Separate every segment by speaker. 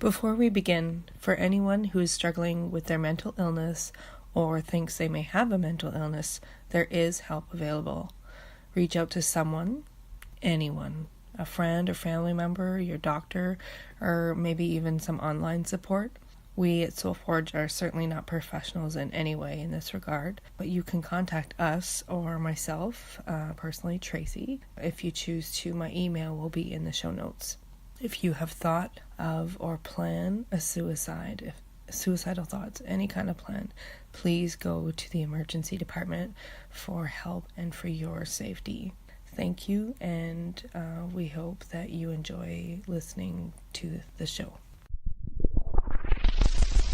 Speaker 1: Before we begin, for anyone who is struggling with their mental illness or thinks they may have a mental illness, there is help available. Reach out to someone, anyone, a friend or family member, your doctor, or maybe even some online support. We at Soulforge are certainly not professionals in any way in this regard, but you can contact us or myself, personally, Tracy. If you choose to, my email will be in the show notes. If you have thought of or plan a suicide, if suicidal thoughts, any kind of plan, please go to the emergency department for help and for your safety. Thank you, and we hope that you enjoy listening to the show.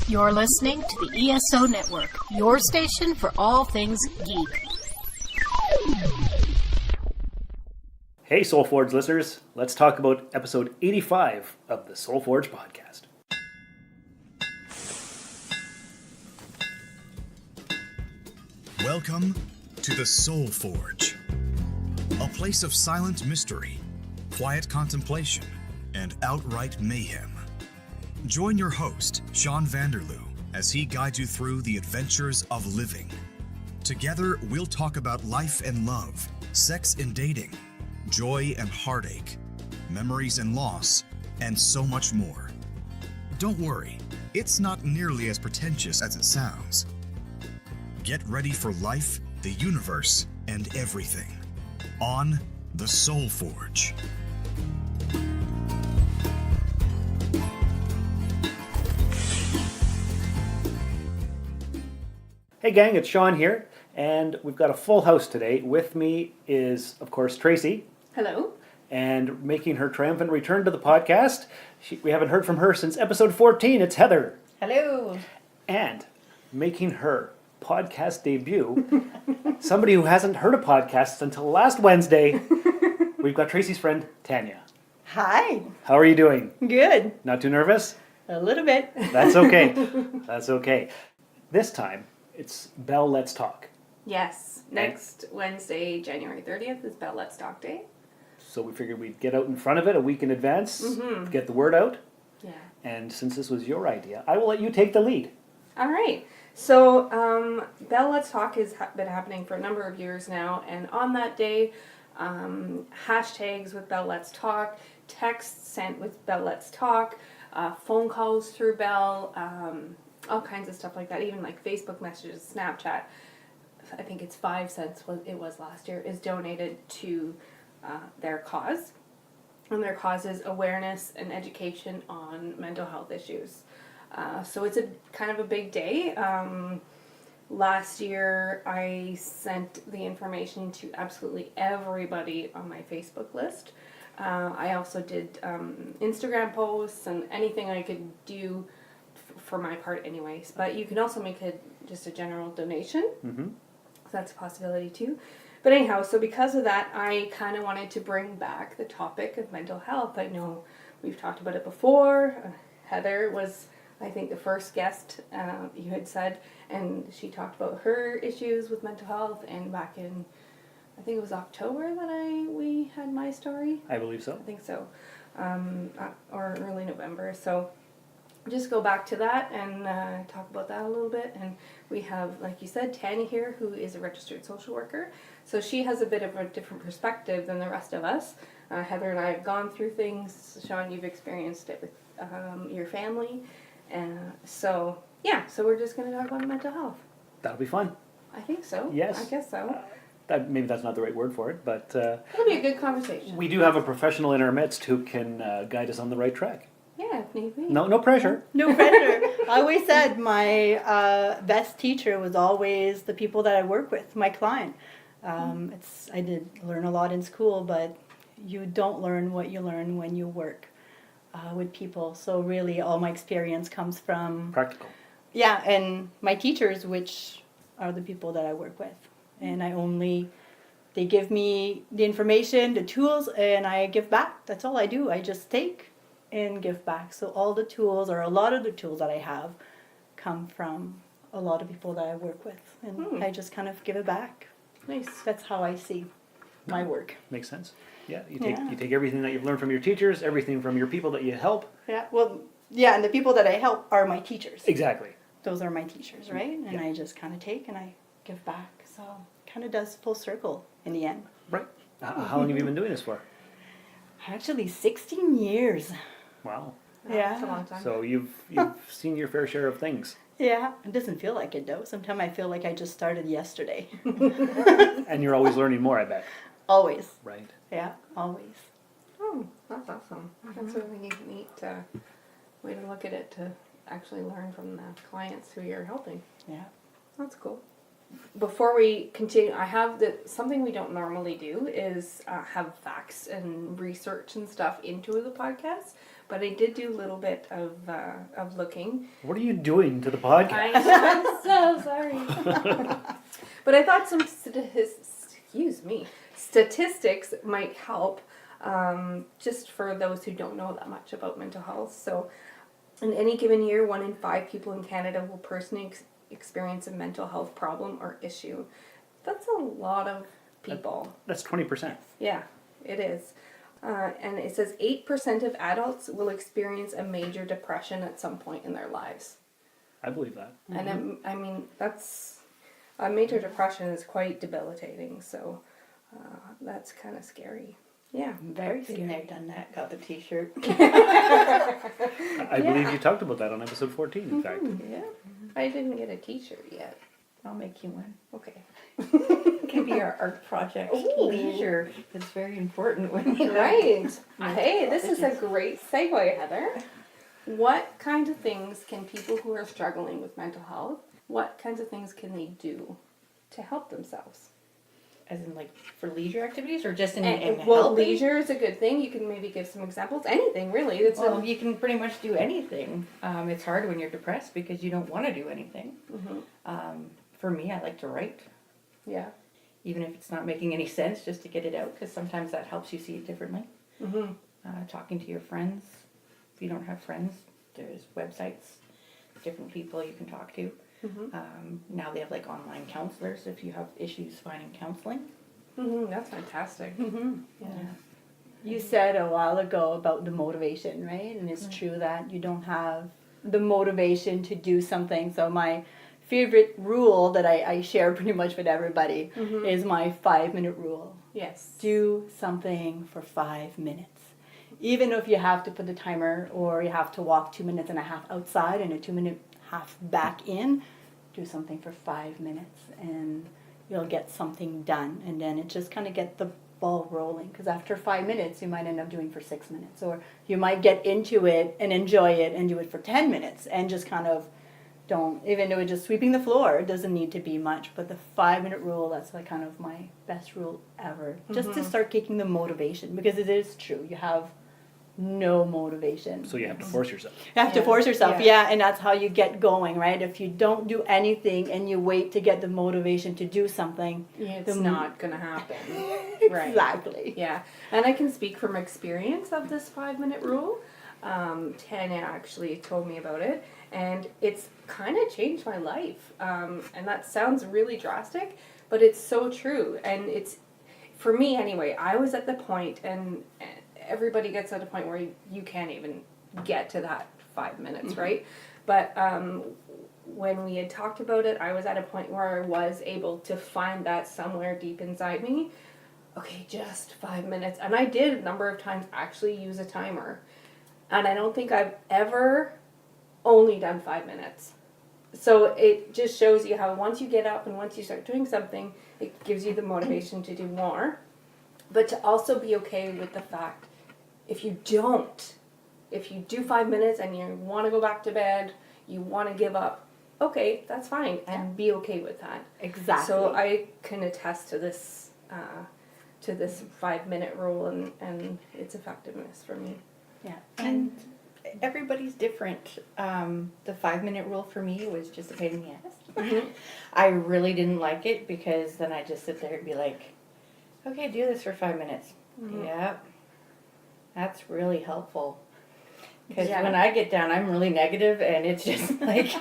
Speaker 2: You're listening to the ESO Network, your station for all things geek.
Speaker 3: Hey Soulforge listeners, let's talk about episode 85 of the Soulforge podcast.
Speaker 4: Welcome to the Soulforge, a place of silent mystery, quiet contemplation, and outright mayhem. Join your host, Shawn as he guides you through the adventures of living. Together, we'll talk about life and love, sex and dating, joy and heartache, memories and loss, and so much more. Don't worry, it's not nearly as pretentious as it sounds. Get ready for life, the universe, and everything on the Soulforge.
Speaker 3: Hey gang, it's Shawn here, and we've got a full house today. With me is, of course, Tracy.
Speaker 5: Hello.
Speaker 3: And making her triumphant return to the podcast, we haven't heard from her since episode 14, it's Heather.
Speaker 5: Hello.
Speaker 3: And making her podcast debut, somebody who hasn't heard a podcast until last Wednesday, we've got Tracy's friend, Tanya.
Speaker 5: Hi.
Speaker 3: How are you doing?
Speaker 5: Good.
Speaker 3: Not too nervous?
Speaker 5: A little bit.
Speaker 3: That's okay. That's okay. This time, it's Bell Let's Talk.
Speaker 5: Yes. Next Wednesday, January 30th is Bell Let's Talk Day.
Speaker 3: So we figured we'd get out in front of it a week in advance, get the word out.
Speaker 5: Yeah.
Speaker 3: And since this was your idea, I will let you take the lead.
Speaker 5: All right. So Bell Let's Talk has been happening for a number of years now. And on that day, hashtags with Bell Let's Talk, texts sent with Bell Let's Talk, phone calls through Bell, all kinds of stuff like that. Even like Facebook messages, Snapchat. I think it's 5 cents, it was last year, is donated to their cause. And their cause is awareness and education on mental health issues. So it's a kind of a big day. Last year I sent the information to absolutely everybody on my Facebook list. I also did Instagram posts and anything I could do for my part anyways. But you can also make just a general donation. Mm-hmm. So that's a possibility too. But anyhow, so because of that, I kind of wanted to bring back the topic of mental health. I know we've talked about it before. Heather was, I think, the first guest you had said, and she talked about her issues with mental health. And back in, I think it was October that we had my story.
Speaker 3: I believe so.
Speaker 5: I think so, or early November. So just go back to that and talk about that a little bit. And we have, like you said, Tanya here, who is a registered social worker. So she has a bit of a different perspective than the rest of us. Heather and I have gone through things. Shawn, you've experienced it with your family. So we're just going to talk about mental health.
Speaker 3: That'll be fun.
Speaker 5: I think so.
Speaker 3: Yes.
Speaker 5: I guess so.
Speaker 3: Maybe that's not the right word for it, but
Speaker 5: It'll be a good conversation.
Speaker 3: We do have a professional in our midst who can guide us on the right track.
Speaker 5: Yeah, if need be.
Speaker 3: No pressure.
Speaker 6: No pressure. I always said my best teacher was always the people that I work with, my client. I did learn a lot in school, but you don't learn what you learn when you work with people. So really all my experience comes from...
Speaker 3: Practical.
Speaker 6: Yeah, and my teachers, which are the people that I work with. And they give me the information, the tools, and I give back. That's all I do. I just take and give back. So all the tools, or a lot of the tools that I have, come from a lot of people that I work with. And I just kind of give it back.
Speaker 5: Nice.
Speaker 6: That's how I see my work.
Speaker 3: Makes sense. Yeah, you take everything that you've learned from your teachers, everything from your people that you help.
Speaker 6: Yeah, well, Yeah, and the people that I help are my teachers.
Speaker 3: Exactly.
Speaker 6: Those are my teachers, right? And I just kind of take and I give back. So it kind of does full circle in the end.
Speaker 3: Right. How long have you been doing this for?
Speaker 6: Actually, 16 years.
Speaker 3: Wow.
Speaker 5: That's a
Speaker 6: Yeah.
Speaker 5: long time.
Speaker 3: So you've seen your fair share of things.
Speaker 6: Yeah. It doesn't feel like it, though. Sometimes I feel like I just started yesterday.
Speaker 3: And you're always learning more, I bet.
Speaker 6: Always.
Speaker 3: Right.
Speaker 6: Yeah, always.
Speaker 5: Oh, that's awesome. That's a really neat way to look at it, to actually learn from the clients who you're helping.
Speaker 6: Yeah.
Speaker 5: That's cool. Before we continue, I have something we don't normally do is have facts and research and stuff into the podcast, but I did do a little bit of looking.
Speaker 3: What are you doing to the podcast?
Speaker 5: I'm so sorry. But I thought some statistics might help, just for those who don't know that much about mental health. So in any given year, 1 in 5 people in Canada will personally experience a mental health problem or issue. That's a lot of people.
Speaker 3: That's 20%.
Speaker 5: Yeah, it is. And it says 8% of adults will experience a major depression at some point in their lives.
Speaker 3: I believe that.
Speaker 5: And I mean, that's a major depression is quite debilitating. So that's kind of scary. Yeah.
Speaker 6: Very scary. I've done that. Got the t-shirt.
Speaker 3: I believe you talked about that on episode 14, in fact.
Speaker 5: Yeah. I didn't get a t-shirt yet.
Speaker 7: I'll make you one.
Speaker 5: Okay.
Speaker 7: It can be our art project.
Speaker 5: Ooh.
Speaker 7: Leisure is very important when you
Speaker 5: Right. Hey, this is a great segue, Heather. What kind of things can people who are struggling with mental health, what kinds of things can they do to help themselves?
Speaker 7: As in, like, for leisure activities or just in
Speaker 5: Well,
Speaker 7: helping?
Speaker 5: leisure is a good thing. You can maybe give some examples. Anything, really. It's
Speaker 7: Well, you can pretty much do anything. It's hard when you're depressed because you don't want to do anything. For me, I like to write,
Speaker 5: yeah.
Speaker 7: even if it's not making any sense, just to get it out, because sometimes that helps you see it differently. Talking to your friends. If you don't have friends, there's websites, different people you can talk to. Now they have like online counselors if you have issues finding counseling.
Speaker 5: That's fantastic.
Speaker 7: Yeah.
Speaker 6: You said a while ago about the motivation, right? And it's true that you don't have the motivation to do something. So my favorite rule that I share pretty much with everybody is my 5-minute rule.
Speaker 5: Yes.
Speaker 6: Do something for 5 minutes. Even if you have to put the timer or you have to walk 2.5 minutes outside and a 2.5 back in, do something for 5 minutes and you'll get something done. And then it just kind of get the ball rolling, because after 5 minutes you might end up doing for 6 minutes, or you might get into it and enjoy it and do it for 10 minutes and just kind of don't, even though it's just sweeping the floor, it doesn't need to be much. But the 5-minute rule, that's like kind of my best rule ever, just to start kicking the motivation, because it is true, you have no motivation.
Speaker 3: So you have to force yourself.
Speaker 6: You have to force yourself, and that's how you get going, right? If you don't do anything and you wait to get the motivation to do something,
Speaker 5: It's not going to happen. Right.
Speaker 6: Exactly.
Speaker 5: Yeah. And I can speak from experience of this 5-minute rule. Tanya actually told me about it, and it's kind of changed my life. And that sounds really drastic, but it's so true. And it's, for me anyway, I was at the point, and everybody gets at a point where you can't even get to that 5 minutes, right? But when we had talked about it, I was at a point where I was able to find that somewhere deep inside me. Okay, just 5 minutes. And I did a number of times actually use a timer. And I don't think I've ever only done 5 minutes. So it just shows you how once you get up and once you start doing something, it gives you the motivation to do more. But to also be okay with the fact, if you do 5 minutes and you want to go back to bed, you want to give up, okay, that's fine, and be okay with that.
Speaker 6: Exactly.
Speaker 5: So I can attest to this 5-minute rule and its effectiveness for me.
Speaker 6: Yeah.
Speaker 7: And everybody's different. The 5-minute rule for me was just a pain in the ass. I really didn't like it, because then I just sit there and be like, okay, do this for 5 minutes. Yep. That's really helpful. Because when I get down, I'm really negative, and it's just like,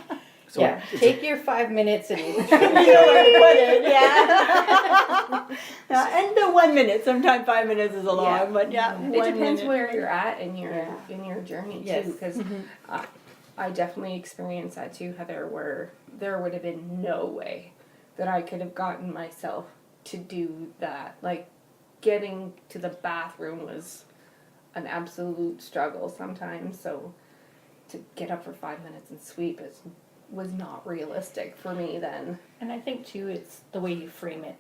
Speaker 3: So
Speaker 7: yeah, take your 5 minutes and
Speaker 6: You know where to put it, yeah. Yeah, and the 1 minute, sometimes 5 minutes is a long,
Speaker 5: Yeah.
Speaker 6: but yeah,
Speaker 5: It
Speaker 6: 1
Speaker 5: depends
Speaker 6: minute.
Speaker 5: where you're at in
Speaker 6: Yeah.
Speaker 5: your journey
Speaker 7: Yes.
Speaker 5: too, because I definitely experienced that too, Heather, where there would have been no way that I could have gotten myself to do that. Like, getting to the bathroom was an absolute struggle sometimes. So to get up for 5 minutes and sweep was not realistic for me then.
Speaker 7: And I think too, it's the way you frame it.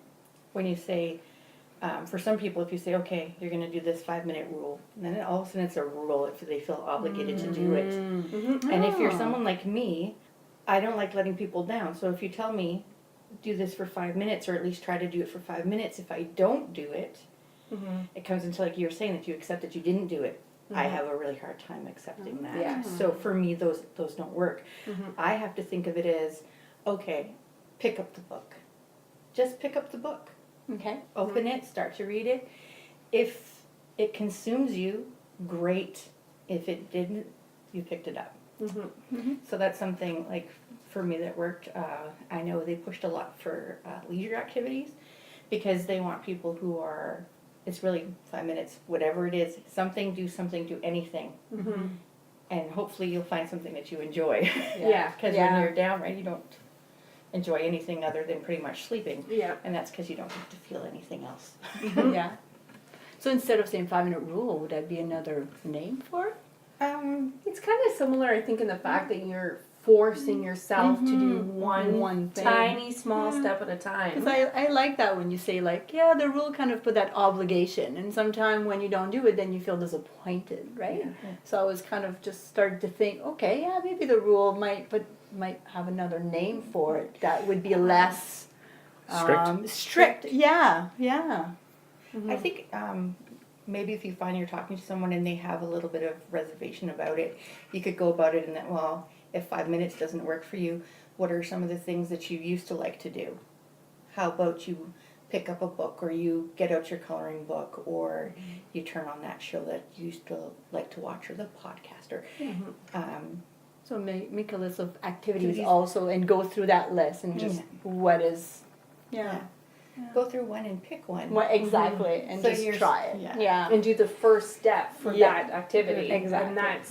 Speaker 7: When you say, for some people, if you say, okay, you're going to do this 5 minute rule, and then all of a sudden it's a rule if they feel obligated to do it.
Speaker 5: Mm-hmm.
Speaker 7: And if you're someone like me, I don't like letting people down. So if you tell me, do this for 5 minutes, or at least try to do it for 5 minutes, if I don't do it, it comes into, like you were saying, that you accept that you didn't do it. I have a really hard time accepting that.
Speaker 5: Yeah.
Speaker 7: So for me, those don't work. I have to think of it as, okay, pick up the book. Just pick up the book.
Speaker 6: Okay.
Speaker 7: Open it, start to read it. If it consumes you, great. If it didn't, you picked it up. So that's something, like, for me that worked. I know they pushed a lot for leisure activities, because they want people who are, it's really 5 minutes, whatever it is, do something, do anything. And hopefully you'll find something that you enjoy.
Speaker 5: Yeah.
Speaker 7: Because when you're down, right, you don't enjoy anything other than pretty much sleeping.
Speaker 5: Yeah.
Speaker 7: And that's because you don't get to feel anything else.
Speaker 6: Yeah. So instead of saying 5 minute rule, would that be another name for it?
Speaker 5: It's kind of similar, I think, in the fact that you're forcing yourself to do one
Speaker 6: thing.
Speaker 5: tiny small step at a time.
Speaker 6: Because I like that when you say, like, yeah, the rule kind of put that obligation, and sometimes when you don't do it, then you feel disappointed, right?
Speaker 7: Yeah.
Speaker 6: So I was kind of just started to think, okay, yeah, maybe the rule might have another name for it that would be less strict. Yeah.
Speaker 7: I think maybe if you find you're talking to someone and they have a little bit of reservation about it, you could go about it in that, well, if 5 minutes doesn't work for you, what are some of the things that you used to like to do? How about you pick up a book, or you get out your coloring book, or you turn on that show that you used to like to watch, or the podcast, or
Speaker 6: So make a list of activities also, and go through that list and just what is,
Speaker 7: go through one and pick one.
Speaker 6: What exactly, and
Speaker 7: So
Speaker 6: just
Speaker 7: you're-
Speaker 6: try it.
Speaker 7: yeah.
Speaker 6: Yeah.
Speaker 5: And do the first step for that activity.
Speaker 6: Exactly.
Speaker 5: And
Speaker 6: That's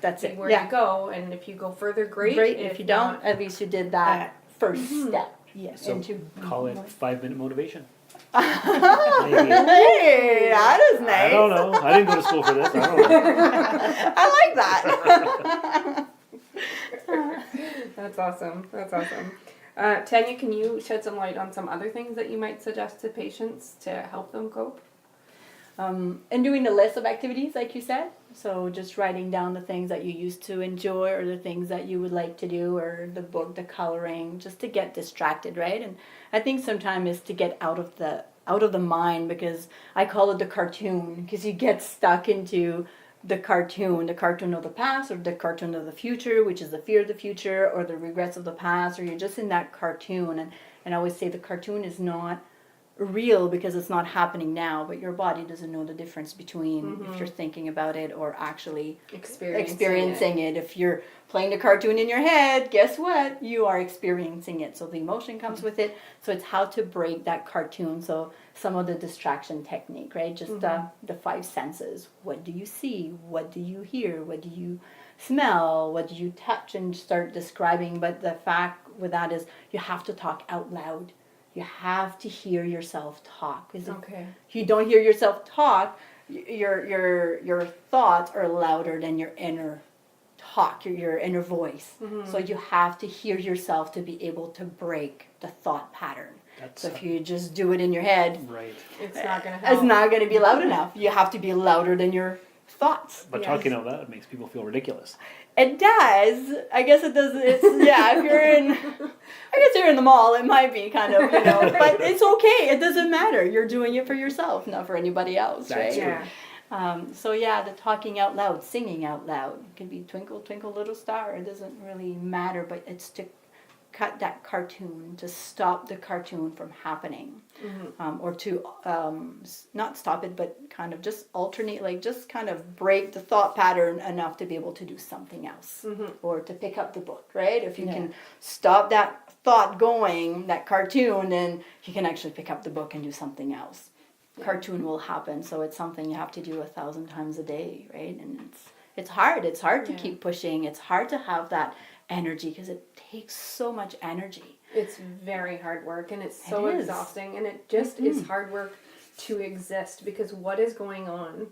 Speaker 5: that's
Speaker 6: it.
Speaker 5: where
Speaker 6: Yeah.
Speaker 5: you go. And if you go further, great.
Speaker 6: Great. If you don't,
Speaker 5: not,
Speaker 6: at least you did that first step.
Speaker 7: Yes.
Speaker 3: So
Speaker 6: into
Speaker 3: call it 5 minute motivation.
Speaker 6: Hey, that is nice.
Speaker 3: I don't know. I didn't go to school for this. I don't know.
Speaker 6: I like that.
Speaker 5: That's awesome. That's awesome. Tanya, can you shed some light on some other things that you might suggest to patients to help them cope?
Speaker 6: And doing a list of activities, like you said. So just writing down the things that you used to enjoy, or the things that you would like to do, or the book, the coloring, just to get distracted, right? And I think sometimes is to get out of the mind, because I call it the cartoon, because you get stuck into the cartoon of the past, or the cartoon of the future, which is the fear of the future, or the regrets of the past, or you're just in that cartoon. And I always say the cartoon is not real because it's not happening now, but your body doesn't know the difference between if you're thinking about it or actually experiencing it. If you're playing the cartoon in your head, guess what? You are experiencing it. So the emotion comes with it. So it's how to break that cartoon. So some of the distraction technique, right? Just the 5 senses. What do you see? What do you hear? What do you smell? What do you touch? And start describing. But the fact with that is you have to talk out loud. You have to hear yourself talk. Because if you don't hear yourself talk, your thoughts are louder than your inner talk, your inner voice. So you have to hear yourself to be able to break the thought pattern. So if you just do it in your head,
Speaker 3: Right.
Speaker 5: It's not going to help.
Speaker 6: it's not going to be loud enough. You have to be louder than your thoughts.
Speaker 3: But talking out loud makes people feel ridiculous.
Speaker 6: It does. I guess it does. It's, yeah, if you're in the mall, it might be kind of, but it's okay. It doesn't matter. You're doing it for yourself, not for anybody else,
Speaker 3: That's
Speaker 6: right?
Speaker 3: true.
Speaker 6: So the talking out loud, singing out loud. It can be Twinkle, Twinkle, Little Star. It doesn't really matter, but it's to cut that cartoon, to stop the cartoon from happening, or to not stop it, but kind of just alternate, like just kind of break the thought pattern enough to be able to do something else, or to pick up the book, right? If you can stop that thought going, that cartoon, then you can actually pick up the book and do something else. Cartoon will happen, so it's something you have to do 1,000 times a day, right? And it's hard. It's hard to keep pushing. It's hard to have that energy because it takes so much energy.
Speaker 5: It's very hard work, and it's so exhausting, and it just is hard work to exist, because what is going on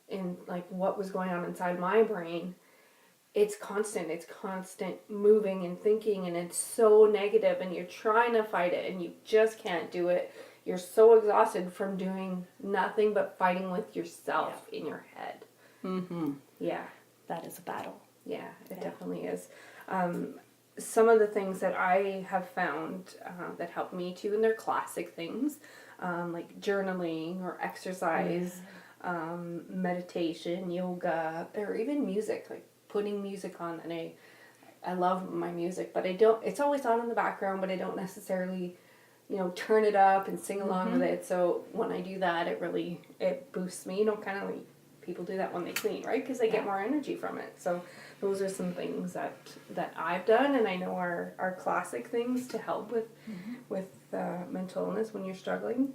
Speaker 5: in, like, what was going on inside my brain, it's constant moving and thinking, and it's so negative, and you're trying to fight it and you just can't do it. You're so exhausted from doing nothing but fighting with yourself in your head. Yeah.
Speaker 6: That is a battle.
Speaker 5: Yeah, it definitely is. Some of the things that I have found that help me too, and they're classic things, like journaling or exercise, meditation, yoga, or even music, like putting music on. And I love my music, but it's always on in the background, but I don't necessarily, turn it up and sing along with it. So when I do that, it boosts me, kind of like people do that when they clean, right? Because they get more energy from it. So those are some things that I've done, and I know are classic things to help with mental illness when you're struggling.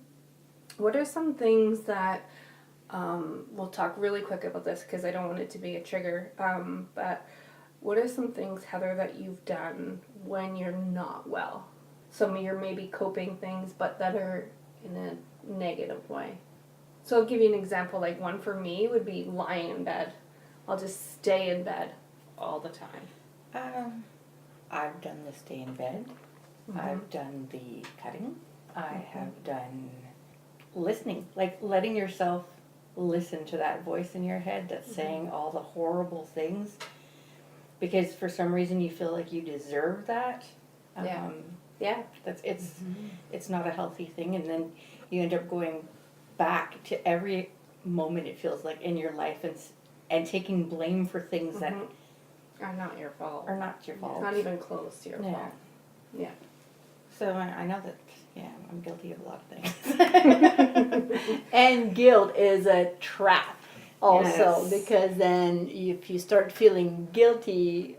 Speaker 5: What are some things that, we'll talk really quick about this because I don't want it to be a trigger, but what are some things, Heather, that you've done when you're not well? Some of your maybe coping things, but that are in a negative way. So I'll give you an example. Like, one for me would be lying in bed. I'll just stay in bed all the time.
Speaker 7: I've done the stay in bed. I've done the cutting. I have done listening, like letting yourself listen to that voice in your head that's saying all the horrible things, because for some reason you feel like you deserve that. It's not a healthy thing, and then you end up going back to every moment, it feels like, in your life, and taking blame for things that
Speaker 5: are not your fault.
Speaker 7: It's
Speaker 5: not even close to your fault. Yeah.
Speaker 7: So I know that, I'm guilty of a lot of things.
Speaker 6: And guilt is a trap also, because then if you start feeling guilty,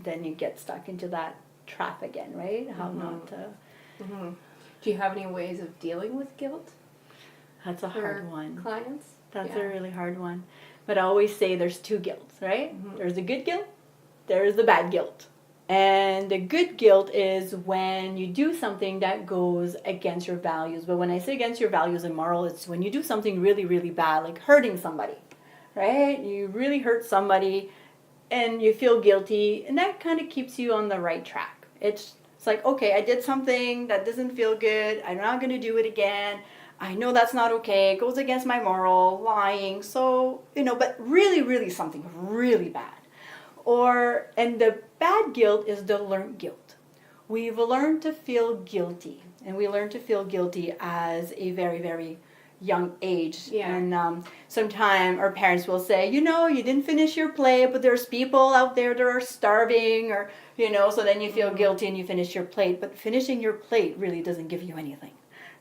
Speaker 6: then you get stuck into that trap again, right? How not to...
Speaker 5: Do you have any ways of dealing with guilt?
Speaker 6: That's a hard one.
Speaker 5: Clients?
Speaker 6: That's a really hard one. But I always say there's two guilts, right? There's the good guilt, there's the bad guilt. And the good guilt is when you do something that goes against your values. But when I say against your values and moral, it's when you do something really, really bad, like hurting somebody, right? You really hurt somebody and you feel guilty, and that kind of keeps you on the right track. It's like, okay, I did something that doesn't feel good. I'm not going to do it again. I know that's not okay. It goes against my moral, lying. So, but really, really something really bad. And the bad guilt is the learned guilt. We've learned to feel guilty. And we learn to feel guilty as a very, very young age. Yeah. And sometimes our parents will say, you didn't finish your plate, but there's people out there that are starving, or, so then you feel guilty and you finish your plate. But finishing your plate really doesn't give you anything.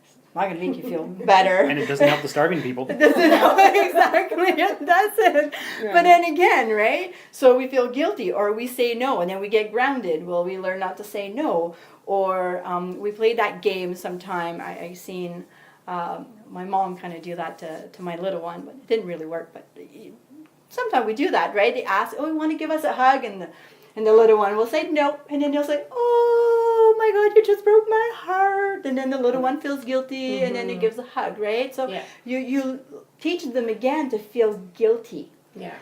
Speaker 6: It's not going to make you feel better.
Speaker 3: And it doesn't help the starving people.
Speaker 6: It doesn't help, exactly. That's it. Right. But then again, right? So we feel guilty, or we say no, and then we get grounded. Well, we learn not to say no. Or we played that game sometime. I seen my mom kind of do that to my little one, but it didn't really work. But sometimes we do that, right? They ask, you want to give us a hug? And the little one will say no. And then they'll say, oh my God, you just broke my heart. And then the little one feels guilty, and then it gives a hug, right? So you teach them again to feel guilty. Yeah.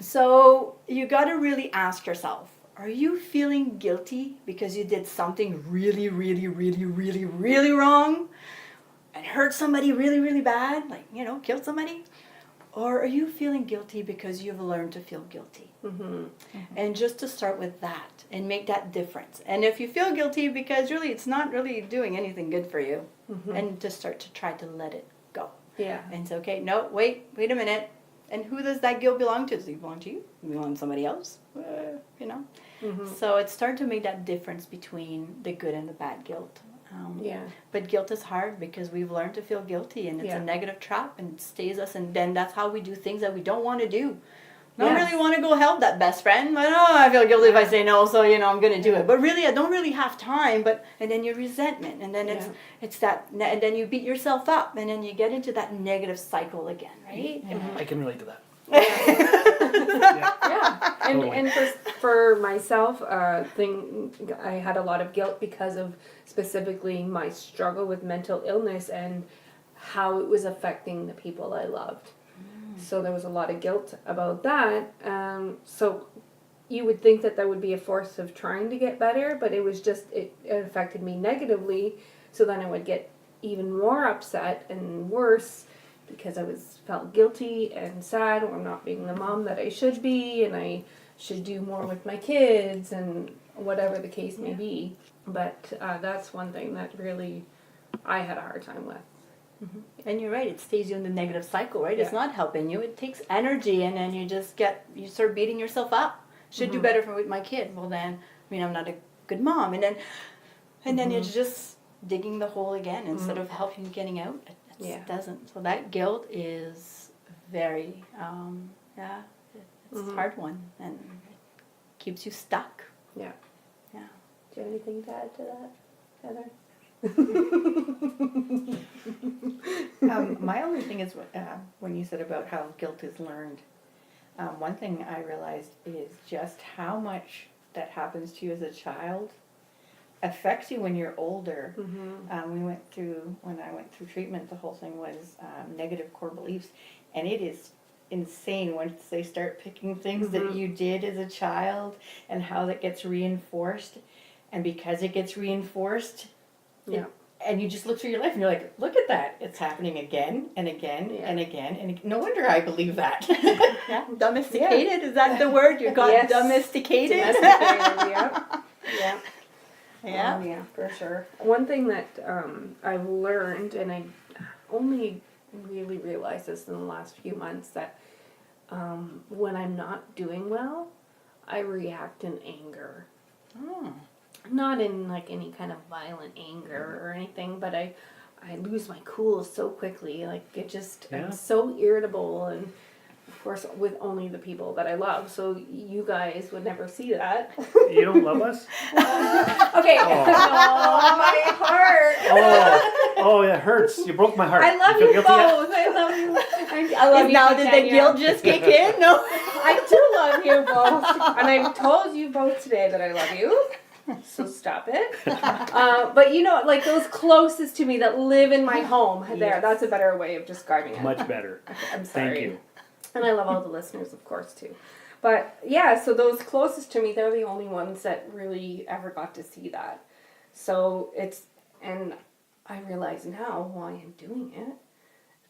Speaker 6: So you got to really ask yourself, are you feeling guilty because you did something really, really, really, really, really wrong and hurt somebody really, really bad, like, killed somebody? Or are you feeling guilty because you've learned to feel guilty? And just to start with that and make that difference. And if you feel guilty because really it's not really doing anything good for you, and to start to try to let it go. Yeah. And it's okay. No, wait a minute. And who does that guilt belong to? Does it belong to you? Does it belong to somebody else? You know? So it's starting to make that difference between the good and the bad guilt. But guilt is hard because we've learned to feel guilty, and it's a negative trap, and it stays us, and then that's how we do things that we don't want to do. I don't really want to go help that best friend, but I feel guilty if I say no, so I'm going to do it. But really, I don't really have time. And then your resentment, and then it's that, and then you beat yourself up, and then you get into that negative cycle again, right?
Speaker 3: I can relate to that.
Speaker 5: And for myself, I had a lot of guilt because of specifically my struggle with mental illness and how it was affecting the people I loved. So there was a lot of guilt about that. So you would think that would be a force of trying to get better, but it was just, it affected me negatively. So then I would get even more upset and worse because I felt guilty and sad, or I'm not being the mom that I should be, and I should do more with my kids, and whatever the case may be. But that's one thing that really I had a hard time with.
Speaker 6: And you're right, it stays you in the negative cycle, right? It's not helping you. It takes energy, and then you start beating yourself up. Should do better with my kid. Well, then, I'm not a good mom. And then you're just digging the hole again instead of helping you getting out. It doesn't. So that guilt is very, it's a hard one, and it keeps you stuck.
Speaker 5: Yeah.
Speaker 6: Yeah.
Speaker 5: Do you have anything to add to that, Heather?
Speaker 7: My only thing is when you said about how guilt is learned, one thing I realized is just how much that happens to you as a child affects you when you're older. When I went through treatment, the whole thing was negative core beliefs, and it is insane once they start picking things that you did as a child and how that gets reinforced. And because it gets reinforced, and you just look through your life and you're like, look at that. It's happening again and again and again. And no wonder I believe that.
Speaker 6: Domesticated, is that the word? You got domesticated?
Speaker 5: Yeah, for sure. One thing that I've learned, and I only really realized this in the last few months, that when I'm not doing well, I react in anger. Not in like any kind of violent anger or anything, but I lose my cool so quickly. Like it just, I'm so irritable, and of course with only the people that I love. So you guys would never see that.
Speaker 3: You don't love us?
Speaker 5: Okay. Oh, my heart.
Speaker 3: Oh, it hurts. You broke my heart.
Speaker 5: I love you both. I love you. I love you.
Speaker 6: Now did the guilt just kick in? No.
Speaker 5: I do love you both. And I've told you both today that I love you. So stop it. But like those closest to me that live in my home, that's a better way of describing it.
Speaker 3: Much better.
Speaker 5: I'm sorry.
Speaker 3: Thank you.
Speaker 5: And I love all the listeners, of course, too. But yeah, so those closest to me, they're the only ones that really ever got to see that. So and I realize now why I'm doing it.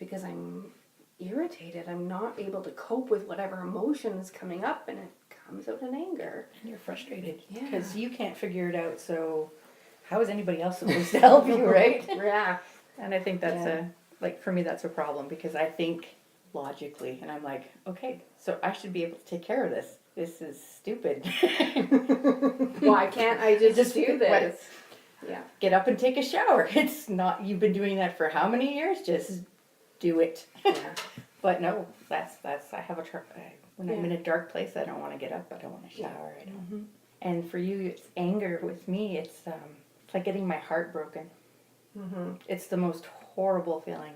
Speaker 5: Because I'm irritated. I'm not able to cope with whatever emotion is coming up, and it comes out in anger.
Speaker 7: And you're frustrated because you can't figure it out, so how is anybody else supposed to help you, right?
Speaker 5: Yeah.
Speaker 7: And I think that's for me, that's a problem, because I think logically, and I'm like, okay, so I should be able to take care of this. This is stupid.
Speaker 5: Why can't I just do this? Yeah.
Speaker 7: Get up and take a shower. It's not, you've been doing that for how many years? Just do it. Yeah. But no, that's I have when I'm in a dark place, I don't want to get up. I don't want to shower. I don't. And for you, it's anger. With me, it's like getting my heart broken. It's the most horrible feeling,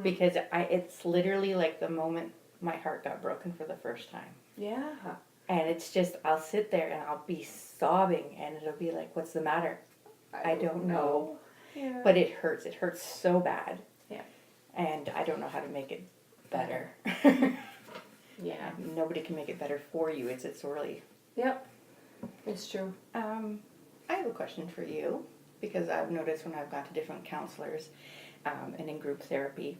Speaker 7: because it's literally like the moment my heart got broken for the first time.
Speaker 5: Yeah.
Speaker 7: And it's just, I'll sit there and I'll be sobbing, and it'll be like, what's the matter? I don't know.
Speaker 5: Yeah.
Speaker 7: But it hurts. It hurts so bad.
Speaker 5: Yeah.
Speaker 7: And I don't know how to make it better.
Speaker 5: Yeah.
Speaker 7: Nobody can make it better for you. It's really...
Speaker 5: Yep. It's true.
Speaker 7: I have a question for you, because I've noticed when I've gone to different counselors and in group therapy,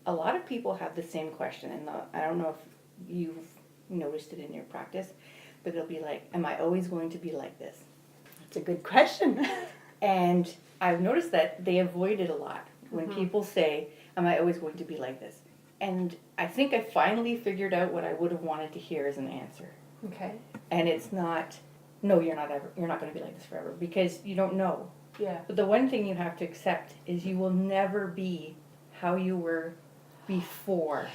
Speaker 7: a lot of people have the same question. And I don't know if you've noticed it in your practice, but it'll be like, am I always going to be like this?
Speaker 6: That's a good question.
Speaker 7: And I've noticed that they avoid it a lot when people say, am I always going to be like this? And I think I finally figured out what I would have wanted to hear as an answer.
Speaker 5: Okay.
Speaker 7: And it's not, no, you're not going to be like this forever, because you don't know.
Speaker 5: Yeah.
Speaker 7: But the one thing you have to accept is you will never be how you were before.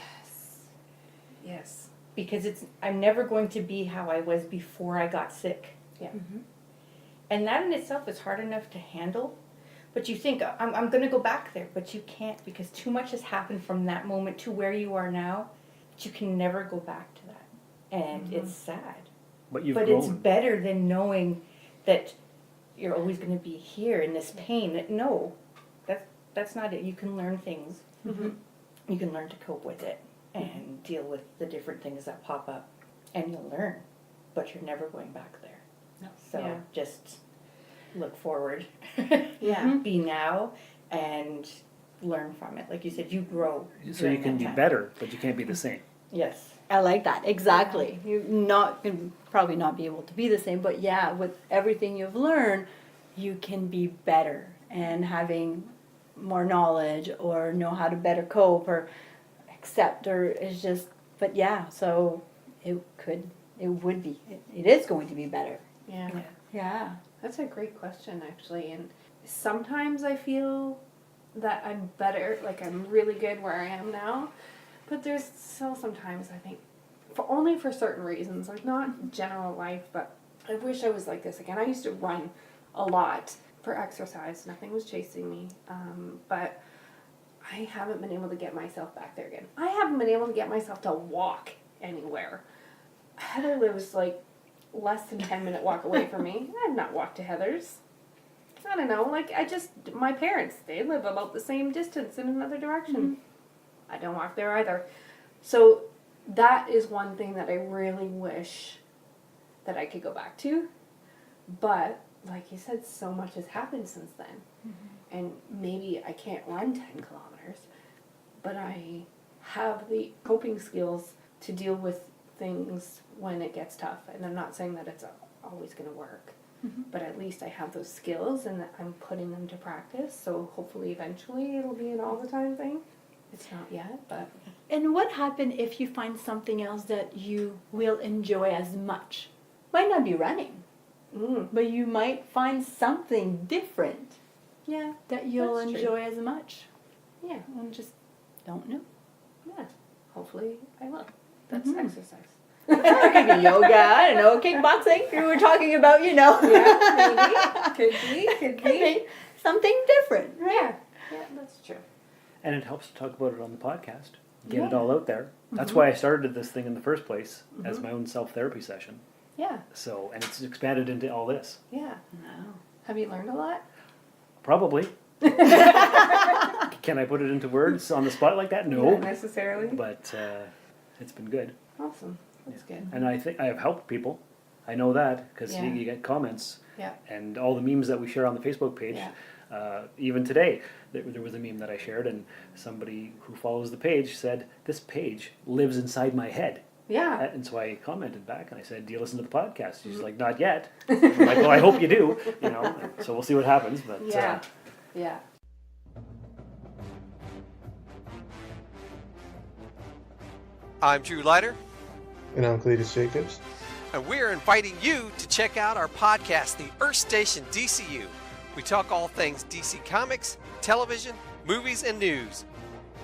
Speaker 5: Yes.
Speaker 7: Because I'm never going to be how I was before I got sick.
Speaker 5: Yeah.
Speaker 7: And that in itself is hard enough to handle. But you think, I'm going to go back there. But you can't, because too much has happened from that moment to where you are now. That you can never go back to that. And it's sad.
Speaker 3: But you've
Speaker 7: But
Speaker 3: grown.
Speaker 7: it's better than knowing that you're always going to be here in this pain. That no, that's not it. You can learn things. You can learn to cope with it and deal with the different things that pop up. And you'll learn. But you're never going back there.
Speaker 5: No.
Speaker 7: So
Speaker 5: Yeah.
Speaker 7: just look forward.
Speaker 5: Yeah.
Speaker 7: Be now and learn from it. Like you said, you grow.
Speaker 3: So you
Speaker 7: during
Speaker 3: can
Speaker 7: that
Speaker 3: be
Speaker 7: time.
Speaker 3: better, but you can't be the same.
Speaker 7: Yes.
Speaker 6: I like that. Exactly. You're not going probably not be able to be the same, but yeah, with everything you've learned, you can be better, and having more knowledge or know how to better cope or accept, or is just, but yeah, so it is going to be better.
Speaker 5: Yeah.
Speaker 6: Yeah.
Speaker 5: That's a great question, actually. And sometimes I feel that I'm better, like I'm really good where I am now. But there's still sometimes I think, only for certain reasons, like not general life, but I wish I was like this again. I used to run a lot for exercise. Nothing was chasing me. But I haven't been able to get myself back there again. I haven't been able to get myself to walk anywhere. Heather lives like less than 10-minute walk away from me. I've not walked to Heather's. I don't know, like my parents, they live about the same distance in another direction. I don't walk there either. So that is one thing that I really wish that I could go back to. But like you said, so much has happened since then. And maybe I can't run 10 kilometers, but I have the coping skills to deal with things when it gets tough. And I'm not saying that it's always going to work, but at least I have those skills and that I'm putting them to practice. So hopefully eventually it'll be an all the time thing. It's not yet, but...
Speaker 6: And what happens if you find something else that you will enjoy as much? Might not be running, but you might find something different
Speaker 5: Yeah,
Speaker 6: that you'll
Speaker 5: that's true.
Speaker 6: enjoy as much.
Speaker 5: Yeah,
Speaker 6: And just don't know.
Speaker 5: yeah. Hopefully I will. That's exercise.
Speaker 6: It could be yoga, I don't know, kickboxing. You were talking about,
Speaker 5: Yeah, maybe. Could
Speaker 6: Could be something different, right?
Speaker 5: Yeah, that's true.
Speaker 3: And it helps to talk about it on the podcast. Get it all out there. That's why I started this thing in the first place, as my own self-therapy session.
Speaker 5: Yeah,
Speaker 3: So, and it's expanded into all this.
Speaker 5: yeah.
Speaker 6: No.
Speaker 5: Have you learned a lot?
Speaker 3: Probably. Can I put it into words on the spot like that? No.
Speaker 5: Not necessarily.
Speaker 3: But it's been good.
Speaker 5: Awesome. That's good.
Speaker 3: And I think I have helped people. I know that because
Speaker 5: Yeah.
Speaker 3: you get comments
Speaker 5: Yeah.
Speaker 3: and all the memes that we share on the Facebook page.
Speaker 5: Yeah.
Speaker 3: Even today, there was a meme that I shared, and somebody who follows the page said, "This page lives inside my head."
Speaker 5: Yeah.
Speaker 3: And so I commented back and I said, "Do you listen to the podcast?" She's like, "Not yet." I'm like, "Well, I hope you do." So we'll see what happens. But
Speaker 5: Yeah. Yeah.
Speaker 8: I'm Drew Leiter,
Speaker 9: And I'm Cletus Jacobs.
Speaker 8: and we're inviting you to check out our podcast, The Earth Station DCU. We talk all things DC Comics, television, movies, and news.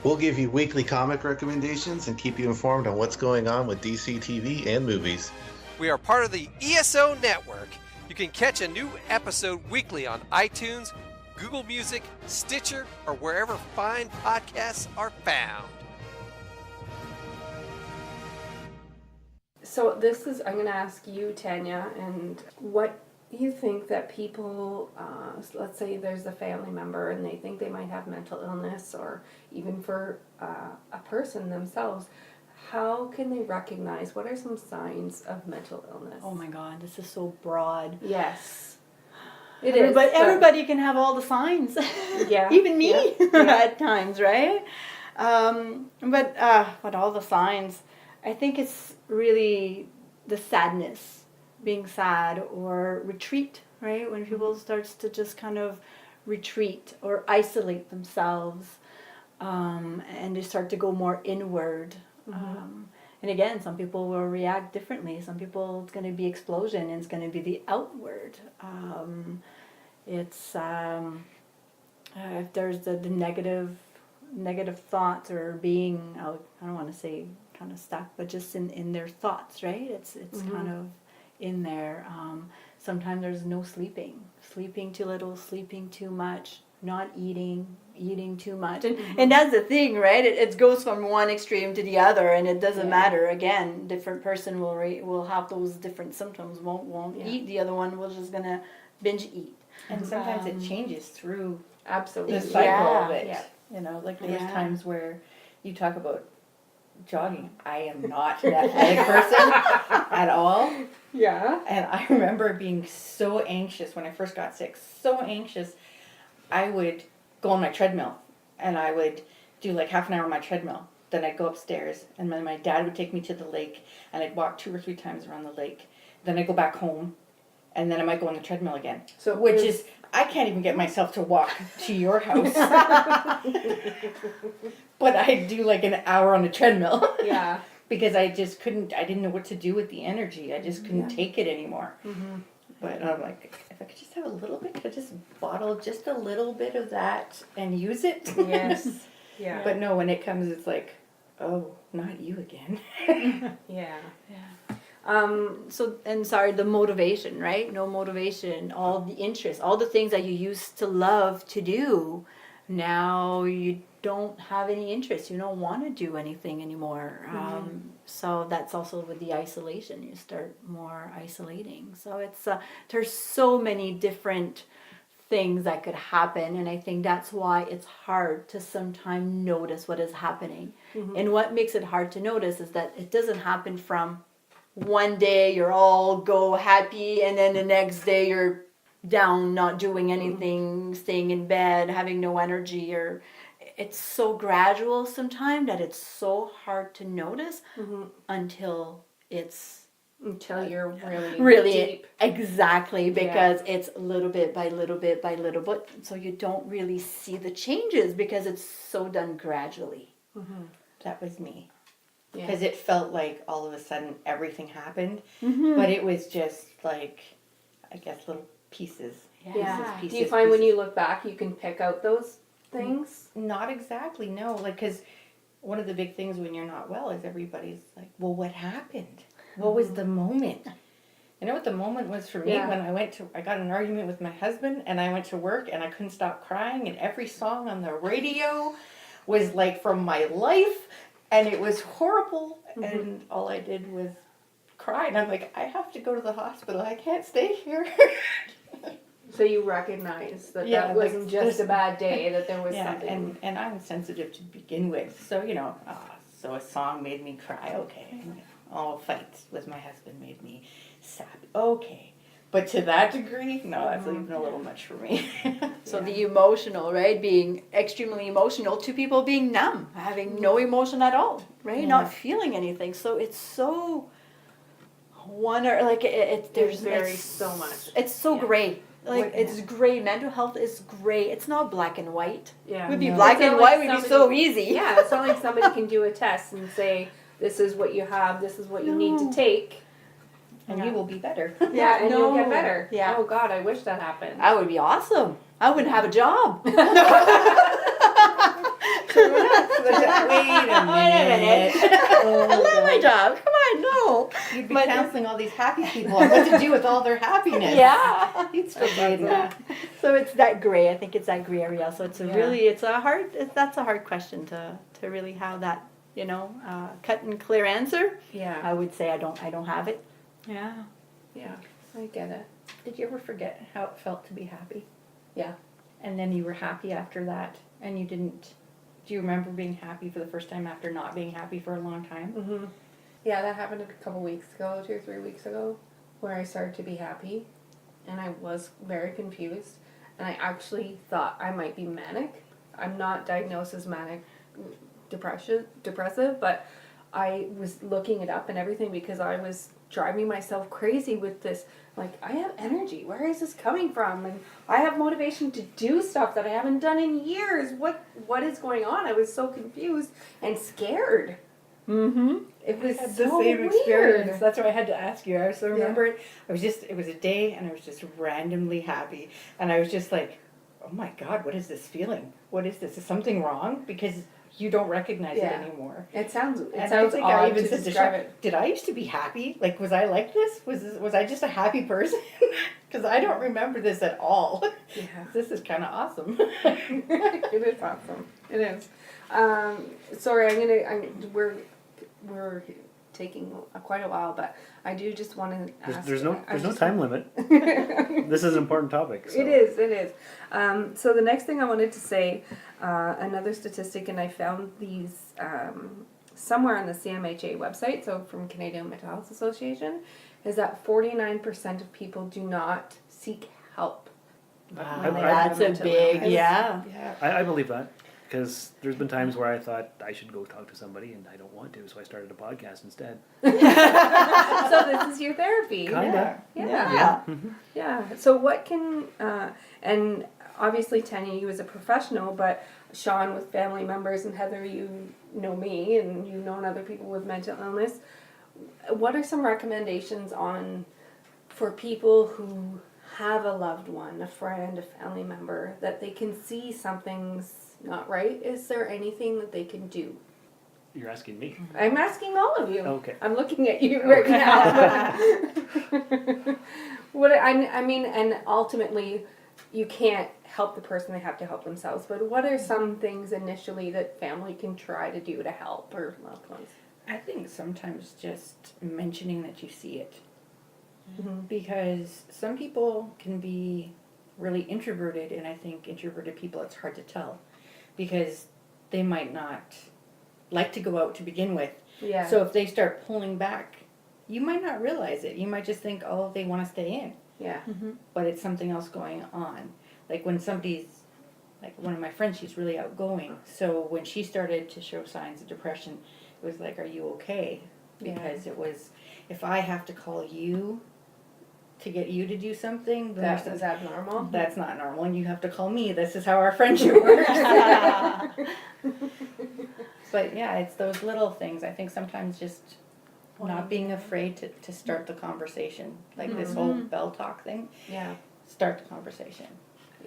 Speaker 9: We'll give you weekly comic recommendations and keep you informed on what's going on with DC TV and movies.
Speaker 8: We are part of the ESO Network. You can catch a new episode weekly on iTunes, Google Music, Stitcher, or wherever fine podcasts are found.
Speaker 5: So I'm going to ask you, Tanya, and what you think that people, let's say there's a family member and they think they might have mental illness, or even for a person themselves, how can they recognize, what are some signs of mental illness?
Speaker 6: Oh my God, this is so broad.
Speaker 5: Yes. It is.
Speaker 6: But everybody can have all the signs.
Speaker 5: Yeah.
Speaker 6: Even me
Speaker 5: Yeah.
Speaker 6: at times, right? But all the signs, I think it's really the sadness, being sad, or retreat, right? When people starts to just kind of retreat or isolate themselves. and they start to go more inward. And again, some people will react differently. Some people, it's going to be explosion, and it's going to be the outward. If there's the negative thoughts or being, I don't want to say kind of stuck, but just in their thoughts, right? It's kind of in there. Sometimes there's no sleeping too little, sleeping too much, not eating too much, and that's the thing, right? It goes from one extreme to the other, and it doesn't matter. Again, different person will have those different symptoms. Won't eat. The other one will just gonna binge eat.
Speaker 7: And sometimes it changes through
Speaker 5: Absolutely.
Speaker 7: the cycle of it.
Speaker 5: Yeah.
Speaker 7: You know, like there's times where you talk about jogging. I am not an athletic person at all.
Speaker 5: Yeah.
Speaker 7: And I remember being so anxious when I first got sick. So anxious. I would go on my treadmill, and I would do like half an hour on my treadmill. Then I'd go upstairs, and then my dad would take me to the lake, and I'd walk 2 or 3 times around the lake. Then I'd go back home, and then I might go on the treadmill again. So which is, I can't even get myself to walk to your house. But I'd do like an hour on the treadmill.
Speaker 5: Yeah.
Speaker 7: Because I just couldn't, I didn't know what to do with the energy. I just couldn't take it anymore. But I'm like, if I could just have a little bit, could I just bottle just a little bit of that and use it?
Speaker 5: Yes. Yeah.
Speaker 7: But no, when it comes, it's like, oh, not you again.
Speaker 5: Yeah.
Speaker 6: The motivation, right? No motivation, all the interest, all the things that you used to love to do, now you don't have any interest. You don't want to do anything anymore. So that's also with the isolation. You start more isolating. So it's there's so many different things that could happen, and I think that's why it's hard to sometimes notice what is happening. And what makes it hard to notice is that it doesn't happen from one day you're all go happy, and then the next day you're down, not doing anything, staying in bed, having no energy. Or it's so gradual sometimes that it's so hard to notice until
Speaker 5: you're
Speaker 6: really
Speaker 5: deep.
Speaker 6: Exactly, because it's little bit by little bit by little bit, so you don't really see the changes because it's so done gradually.
Speaker 7: That was me. Because it felt like all of a sudden everything happened, but it was just like, I guess, little pieces.
Speaker 5: Pieces. Do you find when you look back you can pick out those things?
Speaker 7: Not exactly, no. Like, because one of the big things when you're not well is everybody's like, well, what happened? What was the moment? You know what the moment was for me? When I got in an argument with my husband, and I went to work, and I couldn't stop crying, and every song on the radio was like from my life, and it was horrible, and all I did was cry, and I'm like, I have to go to the hospital. I can't stay here.
Speaker 5: So you recognize that that wasn't just a bad day, that there was something.
Speaker 7: And I'm sensitive to begin with, so so a song made me cry. Okay, all fights with my husband made me sad. Okay, but to that degree, no, that's even a little much for me.
Speaker 6: So the emotional, right, being extremely emotional, to people being numb, having no emotion at all, right, not feeling anything. So it's so there's
Speaker 5: so much.
Speaker 6: It's so gray. Like, it's gray. Mental health is gray. It's not black and white.
Speaker 5: Yeah.
Speaker 6: It would be black and white would be so easy.
Speaker 5: Yeah, it's not like somebody can do a test and say, this is what you have, this is what you need to take.
Speaker 7: And you will be better.
Speaker 5: Yeah, and you'll get better.
Speaker 6: Yeah.
Speaker 5: Oh, God, I wish that happened.
Speaker 6: That would be awesome. I wouldn't have a job.
Speaker 7: Wait a minute.
Speaker 6: I love my job. Come on, no.
Speaker 7: You'd be counseling all these happy people on what to do with all their happiness.
Speaker 6: Yeah.
Speaker 7: You'd still be in that.
Speaker 6: So it's that gray. I think it's that gray area. So it's that's a hard question to really have that, cut and clear answer.
Speaker 5: Yeah.
Speaker 6: I would say I don't have it. Yeah.
Speaker 5: Yeah, I get it.
Speaker 7: Did you ever forget how it felt to be happy?
Speaker 5: Yeah.
Speaker 7: And then you were happy after that, and you didn't. Do you remember being happy for the first time after not being happy for a long time?
Speaker 5: Yeah, that happened a couple weeks ago, 2 or 3 weeks ago, where I started to be happy, and I was very confused, and I actually thought I might be manic. I'm not diagnosed as manic depressive, but I was looking it up and everything because I was driving myself crazy with this. Like, I have energy. Where is this coming from? And I have motivation to do stuff that I haven't done in years. What is going on? I was so confused and scared.
Speaker 6: Mm-hmm.
Speaker 5: It was
Speaker 7: I had
Speaker 5: so
Speaker 7: the same
Speaker 5: weird.
Speaker 7: experience. That's why I had to ask you. I also remember
Speaker 5: Yeah.
Speaker 7: it was a day and I was just randomly happy. And I was just like, oh my God, what is this feeling? What is this? Is something wrong? Because you don't recognize
Speaker 5: Yeah.
Speaker 7: it anymore.
Speaker 5: It sounds
Speaker 7: And
Speaker 5: odd
Speaker 7: I even
Speaker 5: to
Speaker 7: said to
Speaker 5: describe
Speaker 7: Shawn,
Speaker 5: it.
Speaker 7: did I used to be happy? Like, was I like this? Was I just a happy person? Because I don't remember this at all.
Speaker 5: Yeah.
Speaker 7: This is kind of awesome.
Speaker 5: It is awesome. It is. Sorry, we're taking quite a while, but I do just want to ask.
Speaker 3: There's no time limit. This is an important topic. So.
Speaker 5: It is. So the next thing I wanted to say, another statistic, and I found these somewhere on the CMHA website, so from Canadian Mental Health Association, is that 49% of people do not seek help.
Speaker 6: Wow,
Speaker 5: when they
Speaker 6: that's
Speaker 5: have
Speaker 6: a
Speaker 5: mental
Speaker 6: big,
Speaker 5: illness.
Speaker 6: yeah.
Speaker 7: Yeah.
Speaker 3: I believe that. Because there's been times where I thought I should go talk to somebody and I don't want to, so I started a podcast instead.
Speaker 5: So this is your therapy.
Speaker 3: Kinda.
Speaker 5: Yeah.
Speaker 3: Mm-hmm.
Speaker 5: Yeah. So what can, and obviously Tanya, you as a professional, but Shawn with family members, and Heather, you know me and you've known other people with mental illness. What are some recommendations for people who have a loved one, a friend, a family member, that they can see something's not right? Is there anything that they can do?
Speaker 3: You're asking me.
Speaker 5: I'm asking all of you.
Speaker 3: Okay.
Speaker 5: I'm looking at you right now. I mean, and ultimately, you can't help the person; they have to help themselves. But what are some things initially that family can try to do to help or loved ones?
Speaker 7: I think sometimes just mentioning that you see it.
Speaker 5: Mm-hmm.
Speaker 7: Because some people can be really introverted, and I think introverted people, it's hard to tell. Because they might not like to go out to begin with.
Speaker 5: Yeah.
Speaker 7: So if they start pulling back, you might not realize it. You might just think, oh, they want to stay in.
Speaker 5: Yeah.
Speaker 7: But it's something else going on. Like when somebody's, like one of my friends, she's really outgoing. So when she started to show signs of depression, it was like, are you okay? Because it was, if I have to call you to get you to do something, then
Speaker 5: Is that normal?
Speaker 7: that's not normal. And you have to call me. This is how our friendship works. But yeah, it's those little things. I think sometimes just not being afraid to start the conversation. Like this whole bell talk thing.
Speaker 5: Yeah.
Speaker 7: Start the conversation.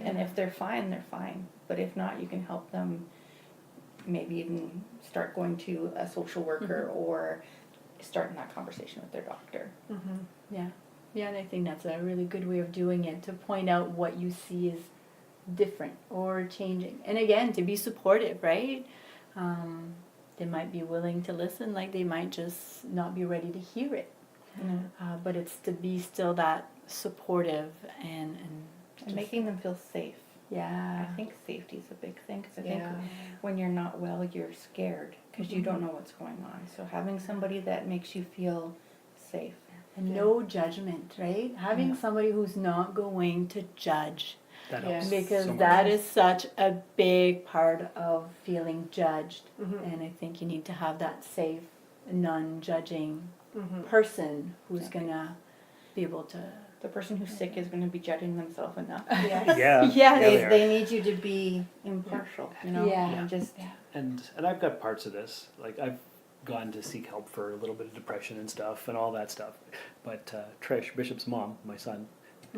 Speaker 7: And if they're fine, they're fine. But if not, you can help them maybe even start going to a social worker or starting that conversation with their doctor.
Speaker 6: Yeah. Yeah, and I think that's a really good way of doing it, to point out what you see is different or changing. And again, to be supportive, right? They might be willing to listen, like they might just not be ready to hear it. But it's to be still that supportive and
Speaker 7: making them feel safe.
Speaker 6: Yeah.
Speaker 7: I think safety is a big thing, because I think when you're not well, you're scared because you don't know what's going on. So having somebody that makes you feel safe.
Speaker 6: And no judgment, right? Having somebody who's not going to judge.
Speaker 3: That helps
Speaker 6: Because
Speaker 3: so much.
Speaker 6: that is such a big part of feeling judged. And I think you need to have that safe, non-judging person who's going to be able to...
Speaker 7: The person who's sick is going to be judging themselves enough.
Speaker 3: Yeah.
Speaker 7: They need you to be impartial, you know?
Speaker 6: Yeah.
Speaker 7: And just...
Speaker 3: And I've got parts of this. Like I've gone to seek help for a little bit of depression and stuff and all that stuff. But Trish, Bishop's mom, my son,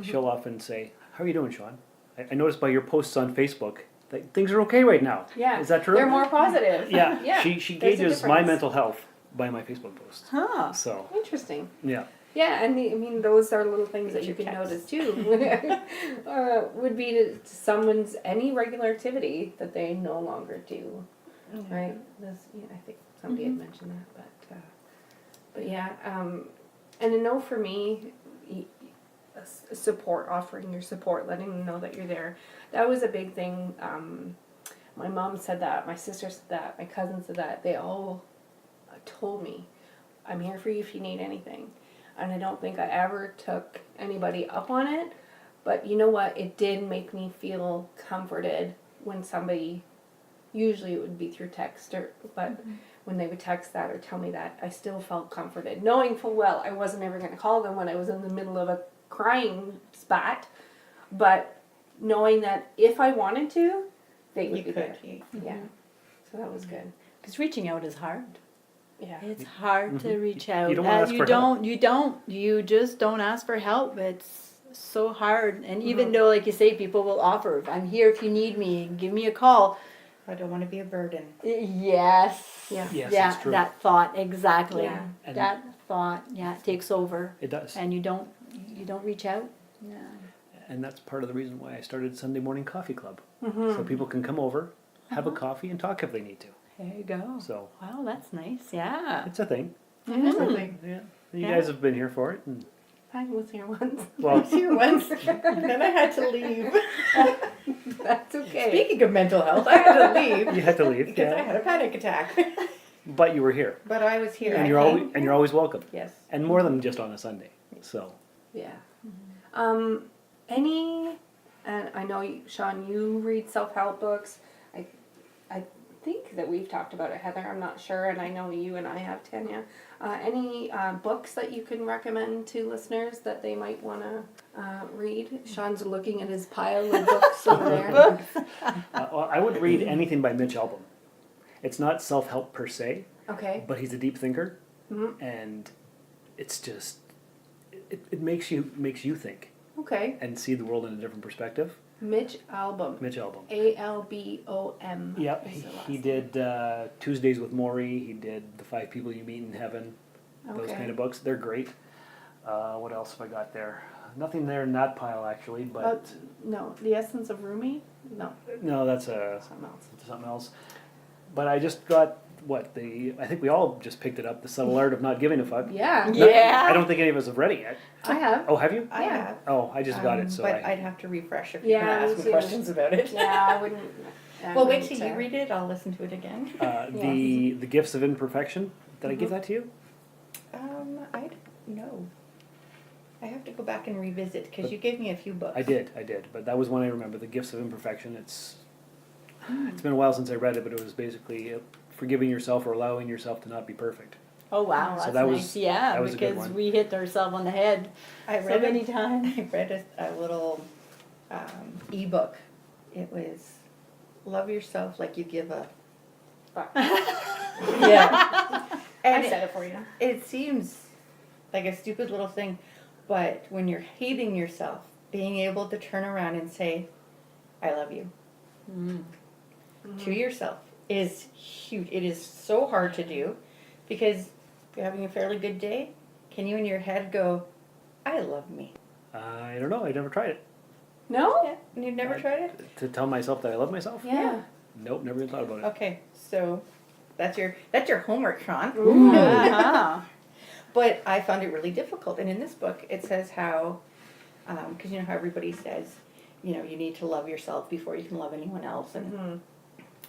Speaker 3: she'll often say, "How are you doing, Shawn? I noticed by your posts on Facebook that things are okay right now."
Speaker 5: Yeah.
Speaker 3: Is that true?
Speaker 5: They're more positive.
Speaker 3: Yeah.
Speaker 5: Yeah.
Speaker 3: She
Speaker 5: There's a
Speaker 3: gauges my
Speaker 5: difference.
Speaker 3: mental health by my Facebook posts.
Speaker 6: Huh.
Speaker 3: So
Speaker 5: Interesting.
Speaker 3: yeah.
Speaker 5: Yeah, and I mean, those are little things that you can notice too. Would be to someone's any regular activity that they no longer do, right? I think somebody had mentioned that, but yeah, and I know for me, support, offering your support, letting them know that you're there, that was a big thing. My mom said that, my sister said that, my cousin said that. They all told me, "I'm here for you if you need anything." And I don't think I ever took anybody up on it. But you know what? It did make me feel comforted when somebody, usually it would be through text, but when they would text that or tell me that, I still felt comforted, knowing full well I wasn't ever going to call them when I was in the middle of a crying spat, but knowing that if I wanted to, they would be there. Yeah, so that was good.
Speaker 6: Because reaching out is hard.
Speaker 5: Yeah,
Speaker 6: It's hard to reach out.
Speaker 3: You don't wanna ask for help.
Speaker 6: You just don't ask for help. It's so hard. And even though, like you say, people will offer, I'm here if you need me, give me a call.
Speaker 7: I don't want to be a burden.
Speaker 6: Yes.
Speaker 5: Yeah.
Speaker 3: Yes,
Speaker 6: Yeah,
Speaker 3: it's true.
Speaker 6: that thought, exactly.
Speaker 5: Yeah.
Speaker 3: And
Speaker 6: That thought, it takes over.
Speaker 3: it does.
Speaker 6: And you don't reach out. Yeah.
Speaker 3: And that's part of the reason why I started Sunday Morning Coffee Club. So people can come over, have a coffee, and talk if they need to.
Speaker 6: There you go.
Speaker 3: So
Speaker 6: Wow, that's nice. Yeah.
Speaker 3: it's a thing.
Speaker 5: Something.
Speaker 3: Yeah. You
Speaker 6: Yeah.
Speaker 3: guys have been here for it. And,
Speaker 5: I was here once.
Speaker 3: well,
Speaker 7: Here once, and then I had to leave.
Speaker 5: That's okay.
Speaker 7: Speaking of mental health, I had to leave
Speaker 3: you had to leave.
Speaker 7: because I
Speaker 3: Yeah.
Speaker 7: had a panic attack.
Speaker 3: But you were here.
Speaker 7: But I was here.
Speaker 3: And
Speaker 7: I
Speaker 3: you're always welcome.
Speaker 7: Yes.
Speaker 3: And more than just on a Sunday. So
Speaker 5: Yeah. And I know, Shawn, you read self-help books. I think that we've talked about it, Heather. I'm not sure, and I know you and I have, Tanya. Any books that you can recommend to listeners that they might want to read? Shawn's looking at his pile of books over there.
Speaker 3: well, I would read anything by Mitch Albom. It's not self-help per se,
Speaker 5: Okay.
Speaker 3: but he's a deep thinker,
Speaker 5: Mhm.
Speaker 3: and it's just it makes you think
Speaker 5: Okay.
Speaker 3: and see the world in a different perspective.
Speaker 5: Mitch Albom.
Speaker 3: Mitch Albom.
Speaker 5: Albom.
Speaker 3: Yep,
Speaker 5: is the last
Speaker 3: he
Speaker 5: name.
Speaker 3: did Tuesdays with Maury. He did The 5 People You Meet in Heaven. Those
Speaker 5: Okay.
Speaker 3: kind of books, they're great. What else have I got there? Nothing there in that pile actually, but
Speaker 5: No, The Essence of Rumi? No,
Speaker 3: no, that's
Speaker 5: something else.
Speaker 3: something else. But I just got I think we all just picked it up, The Subtle Art of Not Giving a Fuck.
Speaker 5: Yeah.
Speaker 6: Yeah.
Speaker 3: I don't think any of us have read it yet.
Speaker 5: I have.
Speaker 3: Oh, have you?
Speaker 7: I
Speaker 5: Yeah.
Speaker 7: have.
Speaker 3: Oh, I just got it, so
Speaker 7: But
Speaker 3: I.
Speaker 7: I'd have to refresh if
Speaker 5: Yeah,
Speaker 7: you're going to ask
Speaker 5: me
Speaker 7: me
Speaker 5: too.
Speaker 7: questions about it.
Speaker 5: Yeah, I wouldn't. I
Speaker 7: Well, wait
Speaker 5: wouldn't,
Speaker 7: till you read it. I'll listen to it again.
Speaker 3: The Gifts of Imperfection. Did I give that to you?
Speaker 7: I don't know. I have to go back and revisit because you gave me a few books.
Speaker 3: I did, but that was one I remember. The Gifts of Imperfection. It's been a while since I read it, but it was basically forgiving yourself or allowing yourself to not be perfect.
Speaker 6: Oh wow,
Speaker 3: So
Speaker 6: that's
Speaker 3: that was-
Speaker 6: nice. Yeah,
Speaker 3: that was a good
Speaker 6: because
Speaker 3: one.
Speaker 6: we hit ourselves on the head
Speaker 7: I
Speaker 6: so
Speaker 7: read
Speaker 6: many times.
Speaker 7: I read a little ebook. It was Love Yourself Like You Give a Fuck. Yeah. And
Speaker 5: I said it for you.
Speaker 7: it seems like a stupid little thing, but when you're hating yourself, being able to turn around and say, I love you to yourself is huge. It is so hard to do because if you're having a fairly good day, can you in your head go, I love me?
Speaker 3: I don't know. I never tried it.
Speaker 5: No?
Speaker 7: Yeah. And you've never tried it?
Speaker 3: To tell myself that I love myself?
Speaker 5: Yeah.
Speaker 3: Nope, never even thought about it.
Speaker 7: Okay, so that's your homework, Shawn.
Speaker 6: Uh-huh.
Speaker 7: But I found it really difficult. And in this book, it says how, because you know how everybody says, you know, you need to love yourself before you can love anyone else. And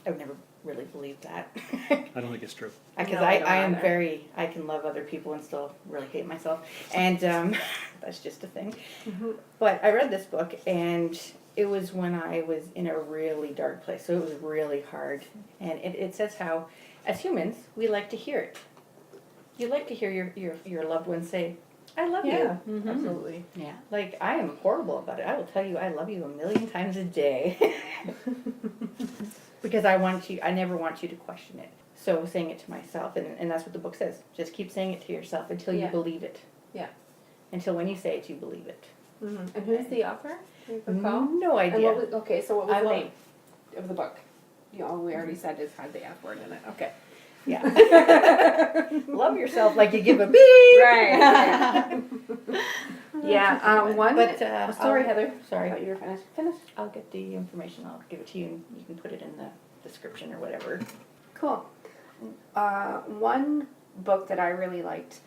Speaker 7: I've never really believed that.
Speaker 3: I don't think it's true.
Speaker 7: Because
Speaker 5: No, I don't
Speaker 7: I am
Speaker 5: either.
Speaker 7: I can love other people and still really hate myself. And that's just a thing. But I read this book, and it was when I was in a really dark place. So it was really hard. And it says how, as humans, we like to hear it. You like to hear your loved ones say, I love
Speaker 5: Yeah,
Speaker 7: you.
Speaker 5: absolutely.
Speaker 6: Yeah.
Speaker 7: Like, I am horrible about it. I will tell you I love you 1,000,000 times a day. Because I never want you to question it. So saying it to myself, and that's what the book says. Just keep saying it to yourself until you
Speaker 5: Yeah.
Speaker 7: believe it.
Speaker 5: Yeah.
Speaker 7: Until when you say it, you believe it.
Speaker 5: And who's the author? Do you recall?
Speaker 7: No
Speaker 5: And
Speaker 7: idea.
Speaker 5: what was, okay, so what was
Speaker 7: I
Speaker 5: the
Speaker 7: won't.
Speaker 5: name of the book? You know, we already said it had the F word in it. Okay.
Speaker 7: Yeah. Love yourself like you give a beep.
Speaker 5: Right. Yeah. One.
Speaker 7: But,
Speaker 5: sorry,
Speaker 7: I'll-
Speaker 5: Heather.
Speaker 7: sorry.
Speaker 5: I thought you were finished. Finish.
Speaker 7: I'll get the information. I'll give it to you, and you can put it in the description or whatever.
Speaker 5: Cool. One book that I really liked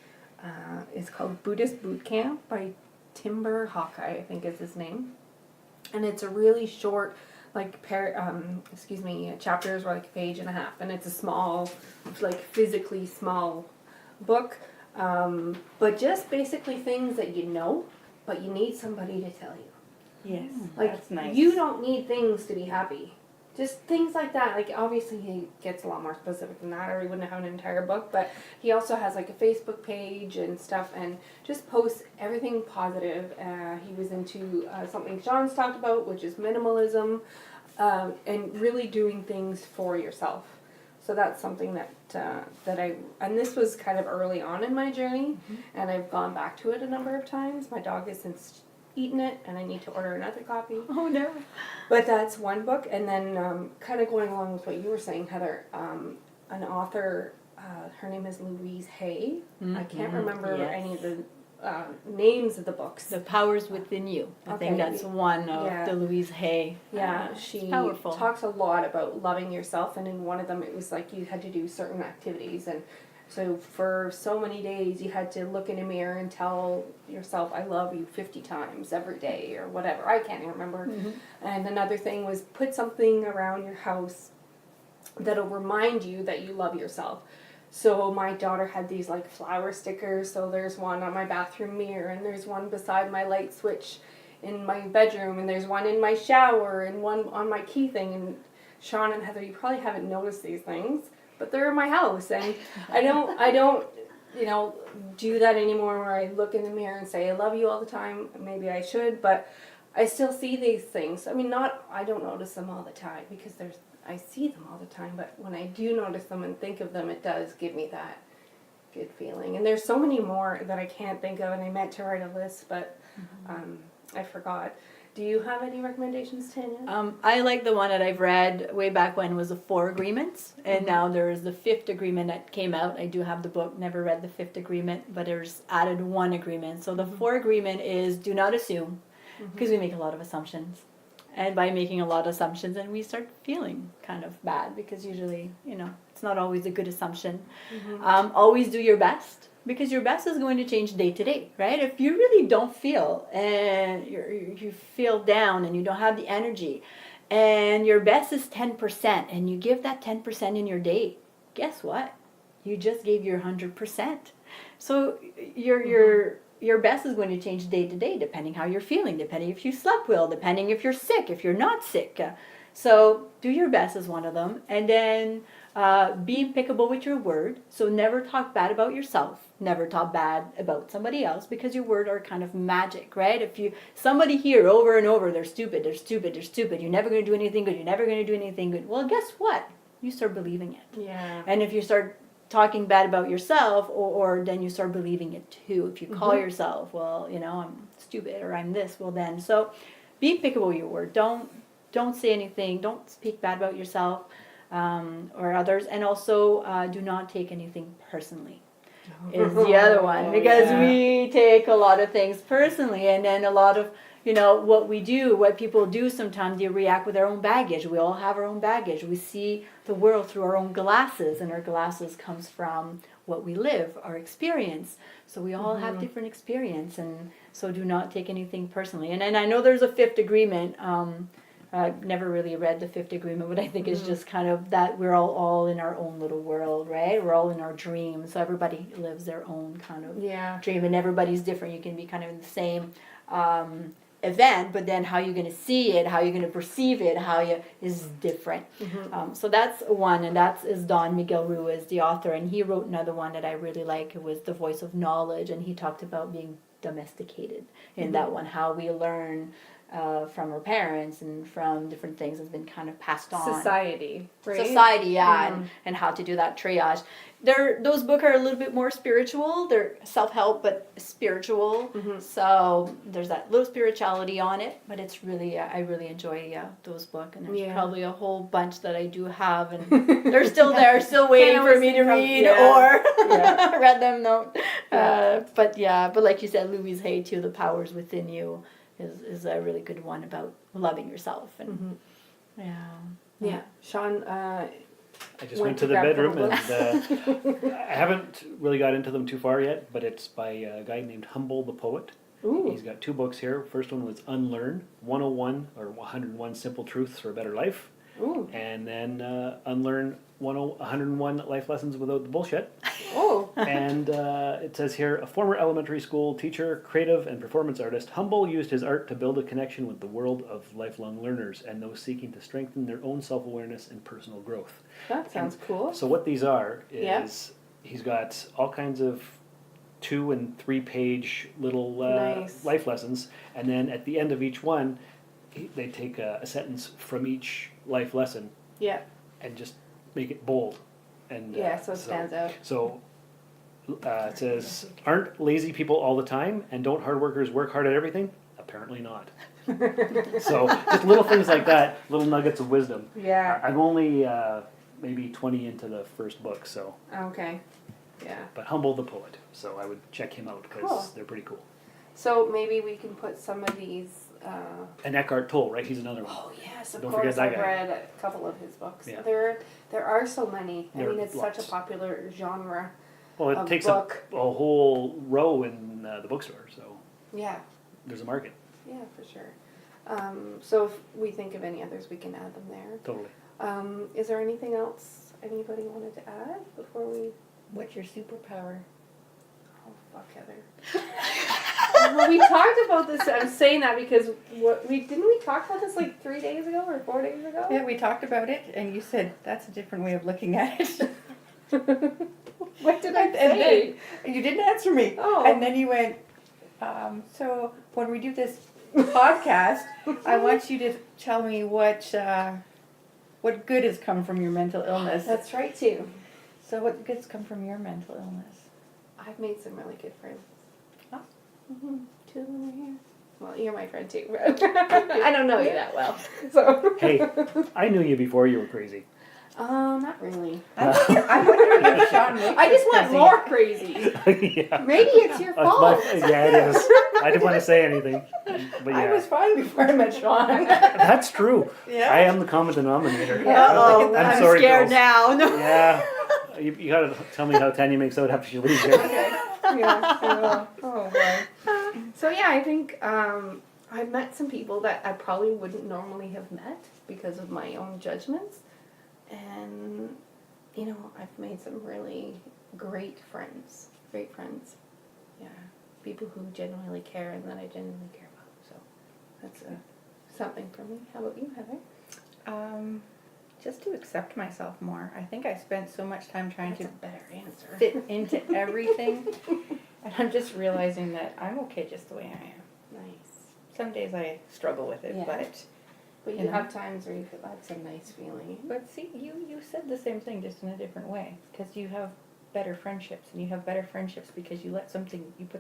Speaker 5: is called Buddhist Boot Camp by Timber Hawkeye, I think is his name. And it's a really short, like, chapters were like a page and a half. And it's a small, like, physically small book. But just basically things that you know, but you need somebody to tell you.
Speaker 7: Yes,
Speaker 5: Like,
Speaker 7: that's nice.
Speaker 5: you don't need things to be happy. just things like that. Like, obviously he gets a lot more specific than that, or he wouldn't have an entire book, but he also has like a Facebook page and stuff, and just posts everything positive. He was into something Shawn's talked about, which is minimalism, and really doing things for yourself. So that's something that and this was kind of early on in my journey, and I've gone back to it a number of times. My dog has since eaten it, and I need to order another copy.
Speaker 6: Oh no.
Speaker 5: But that's one book, and then kind of going along with what you were saying, Heather, an author, her name is Louise Hay. I can't remember any of the names of the books.
Speaker 6: The Powers Within You. I think that's one of the Louise Hay.
Speaker 5: Yeah, she
Speaker 6: powerful.
Speaker 5: Talks a lot about loving yourself, and in one of them it was like you had to do certain activities, and so for so many days you had to look in a mirror and tell yourself, I love you 50 times every day, or whatever. I can't even remember. And another thing was put something around your house that'll remind you that you love yourself. So my daughter had these like flower stickers, so there's one on my bathroom mirror, and there's one beside my light switch in my bedroom, and there's one in my shower, and one on my key thing. And Shawn and Heather, you probably haven't noticed these things, but they're in my house, and I don't do that anymore where I look in the mirror and say I love you all the time. Maybe I should, but I still see these things. I mean, I don't notice them all the time, because I see them all the time, but when I do notice them and think of them, it does give me that good feeling. And there's so many more that I can't think of, and I meant to write a list, but I forgot. Do you have any recommendations, Tanya?
Speaker 6: I like the one that I've read way back when was the 4 Agreements, and now there's the 5th agreement that came out. I do have the book, never read the 5th agreement, but there's added 1 agreement. So the 4 agreement is do not assume, because we make a lot of assumptions. And by making a lot of assumptions, and we start feeling kind of bad, because usually, it's not always a good assumption. Always do your best, because your best is going to change day to day, right? If you really don't feel, and you feel down, and you don't have the energy, and your best is 10%, and you give that 10% in your day, guess what? You just gave your 100%. So your best is going to change day to day, depending how you're feeling, depending if you slept well, depending if you're sick, if you're not sick. So do your best is one of them. And then be impeccable with your word. So never talk bad about yourself. Never talk bad about somebody else, because your words are kind of magic, right? If somebody hear over and over, they're stupid, they're stupid, they're stupid, you're never going to do anything good, you're never going to do anything good. Well, guess what? You start believing it.
Speaker 5: Yeah.
Speaker 6: And if you start talking bad about yourself, or then you start believing it too. If you call yourself, well, I'm stupid, or I'm this, well then. So be impeccable with your word. Don't say anything. Don't speak bad about yourself or others. And also do not take anything personally is the other one, because we take a lot of things personally, and then a lot of what people do sometimes, they react with their own baggage. We all have our own baggage. We see the world through our own glasses, and our glasses comes from what we live, our experience. So we all have different experience, and so do not take anything personally. And I know there's a 5th agreement. I've never really read the 5th agreement, but I think it's just kind of that we're all in our own little world, right? We're all in our dreams. So everybody lives their own kind of dream, and everybody's different. You can be kind of in the same event, but then how you're going to see it, how you're going to perceive it, is different. So that's one, and is Don Miguel Ruiz, the author, and he wrote another one that I really like. It was The Voice of Knowledge, and he talked about being domesticated in that one, how we learn from our parents and from different things has been kind of passed on.
Speaker 5: Society, right?
Speaker 6: Society, and how to do that triage. Those books are a little bit more spiritual. They're self-help, but spiritual. So there's that little spirituality on it, but it's really, I really enjoy those books. And there's probably a whole bunch that I do have, and they're still there, still waiting for me to read or read them. No, but like you said, Louise Hay too, The Powers Within You is a really good one about loving yourself. And
Speaker 5: Shawn,
Speaker 3: I just went to the bedroom, and I haven't really got into them too far yet, but it's by a guy named Humble the Poet.
Speaker 5: Ooh.
Speaker 3: He's got 2 books here. First one was Unlearn, 101 or 101 Simple Truths for a Better Life.
Speaker 5: Ooh.
Speaker 3: And then Unlearn 101 Life Lessons Without the Bullshit.
Speaker 5: Oh.
Speaker 3: And it says here, a former elementary school teacher, creative and performance artist, Humble used his art to build a connection with the world of lifelong learners and those seeking to strengthen their own self-awareness and personal growth.
Speaker 5: That sounds cool.
Speaker 3: So what these are is
Speaker 5: Yeah.
Speaker 3: he's got all kinds of 2 and 3 page little
Speaker 5: Nice.
Speaker 3: life lessons, and then at the end of each one, they take a sentence from each life lesson
Speaker 5: Yeah.
Speaker 3: and just make it bold. And
Speaker 5: Yeah, so it stands out.
Speaker 3: So it says, aren't lazy people all the time, and don't hard workers work hard at everything? Apparently not. So just little things like that, little nuggets of wisdom.
Speaker 5: Yeah.
Speaker 3: I'm only maybe 20 into the first book, so.
Speaker 5: Okay. Yeah.
Speaker 3: But Humble the Poet, so I would check him out because
Speaker 5: Cool.
Speaker 3: they're pretty cool.
Speaker 5: So maybe we can put some of these.
Speaker 3: And Eckhart Tolle, right? He's another one.
Speaker 5: Oh yes, of
Speaker 3: Don't
Speaker 5: course.
Speaker 3: forget that
Speaker 5: I've
Speaker 3: guy.
Speaker 5: read a couple of his books.
Speaker 3: Yeah.
Speaker 5: There are so many. I
Speaker 3: There
Speaker 5: mean,
Speaker 3: are
Speaker 5: it's
Speaker 3: lots.
Speaker 5: such a popular genre.
Speaker 3: Well, it
Speaker 5: A
Speaker 3: takes
Speaker 5: book.
Speaker 3: a whole row in the bookstore, so
Speaker 5: Yeah.
Speaker 3: there's a market.
Speaker 5: Yeah, for sure. So if we think of any others, we can add them there.
Speaker 3: Totally.
Speaker 5: Is there anything else anybody wanted to add before we?
Speaker 7: What's your superpower?
Speaker 5: Oh fuck, Heather. Well, we talked about this. I'm saying that because didn't we talk about this like 3 days ago or 4 days ago?
Speaker 7: Yeah, we talked about it, and you said that's a different way of looking at it.
Speaker 5: What did I
Speaker 7: And
Speaker 5: say?
Speaker 7: then you didn't answer me.
Speaker 5: Oh.
Speaker 7: And then you went, so when we do this podcast, I want you to tell me what good has come from your mental illness.
Speaker 5: That's right too.
Speaker 7: So what good's come from your mental illness?
Speaker 5: I've made some really good friends.
Speaker 7: Oh.
Speaker 5: Mm-hmm. 2 of them are here. Well, you're my friend too. But I don't know you that well, so.
Speaker 3: Hey, I knew you before you were crazy.
Speaker 5: Not really.
Speaker 7: I'm wondering if Shawn makes
Speaker 5: I just
Speaker 7: us
Speaker 5: want
Speaker 7: crazy.
Speaker 5: more crazy.
Speaker 3: Yeah.
Speaker 5: Maybe it's your fault.
Speaker 3: Yeah, it is. I didn't want to say anything, but yeah,
Speaker 7: I was fine before I met Shawn.
Speaker 3: that's true.
Speaker 7: Yeah.
Speaker 3: I am the common denominator.
Speaker 7: Uh-oh,
Speaker 3: I'm sorry,
Speaker 7: scared
Speaker 3: girls.
Speaker 7: now. No.
Speaker 3: Yeah, you gotta tell me how Tanya makes out after she leaves here.
Speaker 5: Okay. Yeah, I will. Oh boy. So yeah, I think I've met some people that I probably wouldn't normally have met because of my own judgments, and I've made some really great friends. Great friends. Yeah, people who genuinely care and that I genuinely care about. So that's something for me. How about you, Heather?
Speaker 7: Just to accept myself more. I think I spent so much time trying
Speaker 5: That's
Speaker 7: to
Speaker 5: a better answer.
Speaker 7: fit into everything, and I'm just realizing that I'm okay just the way I am.
Speaker 5: Nice.
Speaker 7: Some days I struggle with it,
Speaker 5: Yeah.
Speaker 7: but
Speaker 5: But
Speaker 7: You
Speaker 5: you
Speaker 7: know.
Speaker 5: have times where you feel that's a nice feeling.
Speaker 7: see, you said the same thing just in a different way, because you have better friendships, and you have better friendships because you put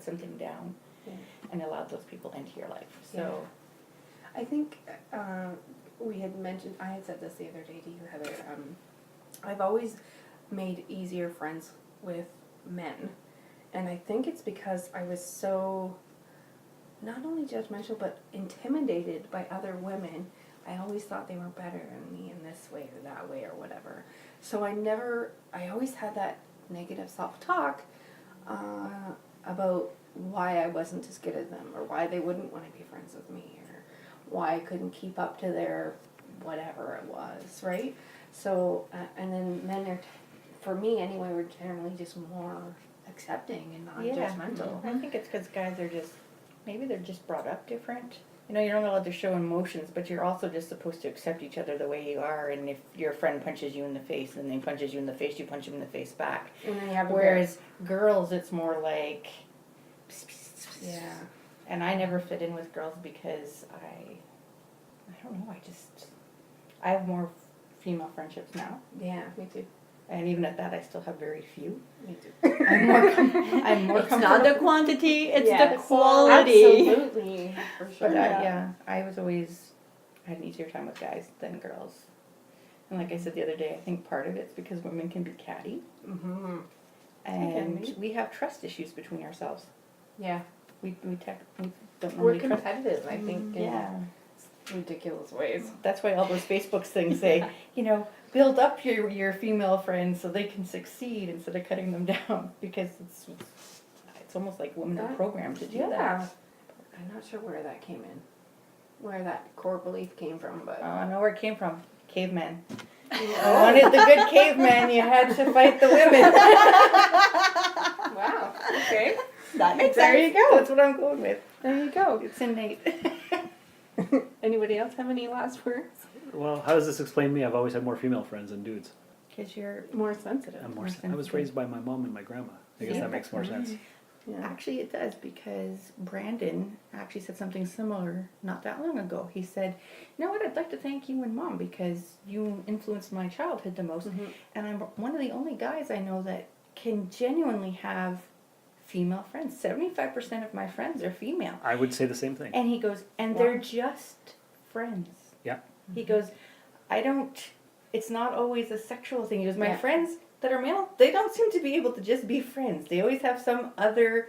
Speaker 7: something down,
Speaker 5: Yeah.
Speaker 7: and allowed those people into your life. So
Speaker 5: I think we had mentioned, I had said this the other day to you, Heather. I've always made easier friends with men. And I think it's because I was so not only judgmental but intimidated by other women. I always thought they were better than me in this way or that way or whatever. So I always had that negative self-talk about why I wasn't as good as them or why they wouldn't want to be friends with me or why I couldn't keep up to their whatever it was, right? So, and then men are, for me anyway, were generally just more accepting and non-judgmental.
Speaker 7: I think it's because guys are maybe they're just brought up different. You're not allowed to show emotions, but you're also just supposed to accept each other the way you are. And if your friend punches you in the face and then punches you in the face, you punch him in the face back.
Speaker 5: And then you have
Speaker 7: Whereas girls, it's more like,
Speaker 5: yeah.
Speaker 7: and I never fit in with girls because I don't know, I have more female friendships now.
Speaker 5: Yeah, me too.
Speaker 7: And even at that, I still have very few.
Speaker 5: Me too.
Speaker 7: I'm more
Speaker 6: It's not the quantity, it's the
Speaker 5: Yes.
Speaker 6: quality.
Speaker 5: Absolutely, for sure.
Speaker 7: But I had an easier time with guys than girls. And like I said the other day, I think part of it's because women can be catty.
Speaker 5: Mm-hmm.
Speaker 7: And we have trust issues between ourselves.
Speaker 5: Yeah,
Speaker 7: We don't
Speaker 5: we're
Speaker 7: normally trust.
Speaker 5: competitive, I think, in
Speaker 7: Yeah.
Speaker 5: ridiculous ways.
Speaker 7: That's why all those Facebook things say, build up your female friends so they can succeed instead of cutting them down, because it's almost like women are programmed to do that.
Speaker 5: I'm not sure where that came in, where that core belief came from, but
Speaker 7: I know where it came from. Cavemen. You wanted the good cavemen, you had to fight the women.
Speaker 5: Okay.
Speaker 7: That makes
Speaker 5: There
Speaker 7: sense.
Speaker 5: you go.
Speaker 7: That's what I'm going with.
Speaker 5: There you go.
Speaker 7: It's innate.
Speaker 5: Anybody else have any last words?
Speaker 3: Well, how does this explain me? I've always had more female friends than dudes.
Speaker 7: Because you're
Speaker 5: More sensitive.
Speaker 3: I was
Speaker 7: sensitive.
Speaker 3: raised by my mom and my grandma. I guess
Speaker 7: Yeah.
Speaker 3: that makes more sense.
Speaker 5: Yeah.
Speaker 7: Actually, it does, because Brandon actually said something similar not that long ago. He said, "You know what? I'd like to thank you and Mom because you influenced my childhood the most, and I'm one of the only guys I know that can genuinely have female friends. 75% of my friends are female."
Speaker 3: I would say the same thing.
Speaker 7: And he goes, "And they're just friends."
Speaker 3: Yeah.
Speaker 7: He goes, it's not always a sexual thing. He goes, my
Speaker 5: Yeah.
Speaker 7: friends that are male, they don't seem to be able to just be friends. They always have some other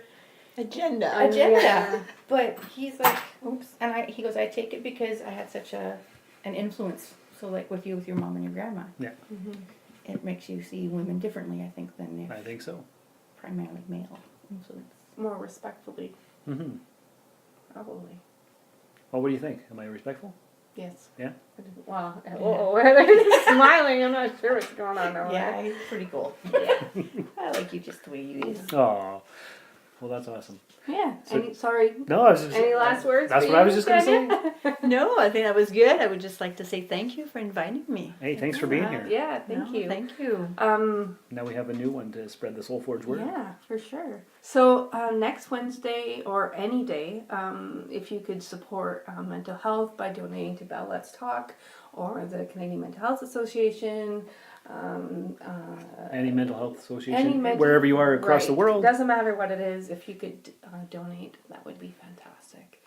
Speaker 6: Agenda.
Speaker 5: Yeah.
Speaker 7: But he's like, oops. And he goes, I take it because I had such an influence. So like with you, with your mom and your grandma.
Speaker 3: Yeah.
Speaker 7: It makes you see women differently, I think, than if
Speaker 3: I think so.
Speaker 7: primarily male influence.
Speaker 5: More respectfully,
Speaker 3: Mm-hmm.
Speaker 5: probably.
Speaker 3: Well, what do you think? Am I respectful?
Speaker 5: Yes.
Speaker 3: Yeah?
Speaker 5: Wow. Oh, smiling. I'm not sure what's going on over
Speaker 7: Yeah,
Speaker 5: there.
Speaker 7: he's pretty cool. Yeah. I like you just the way you is.
Speaker 3: Oh, well, that's awesome.
Speaker 5: Yeah.
Speaker 3: So-
Speaker 5: Sorry.
Speaker 3: No, I was just,
Speaker 5: Any last words?
Speaker 3: That's
Speaker 5: for
Speaker 3: what I
Speaker 5: you,
Speaker 3: was just going to
Speaker 5: Tanya?
Speaker 3: say.
Speaker 6: No, I think that was good. I would just like to say thank you for inviting me.
Speaker 3: Hey, thanks for being here.
Speaker 5: Yeah. Thank
Speaker 6: No,
Speaker 5: you.
Speaker 6: Thank you.
Speaker 3: Now we have a new one to spread the Soul Forge word.
Speaker 5: Yeah, for sure. So next Wednesday or any day, if you could support mental health by donating to Bell Let's Talk or the Canadian Mental Health Association.
Speaker 3: Any mental health association,
Speaker 5: Any mental-
Speaker 3: wherever you are across the
Speaker 5: Right.
Speaker 3: world.
Speaker 5: Doesn't matter what it is. If you could donate, that would be fantastic.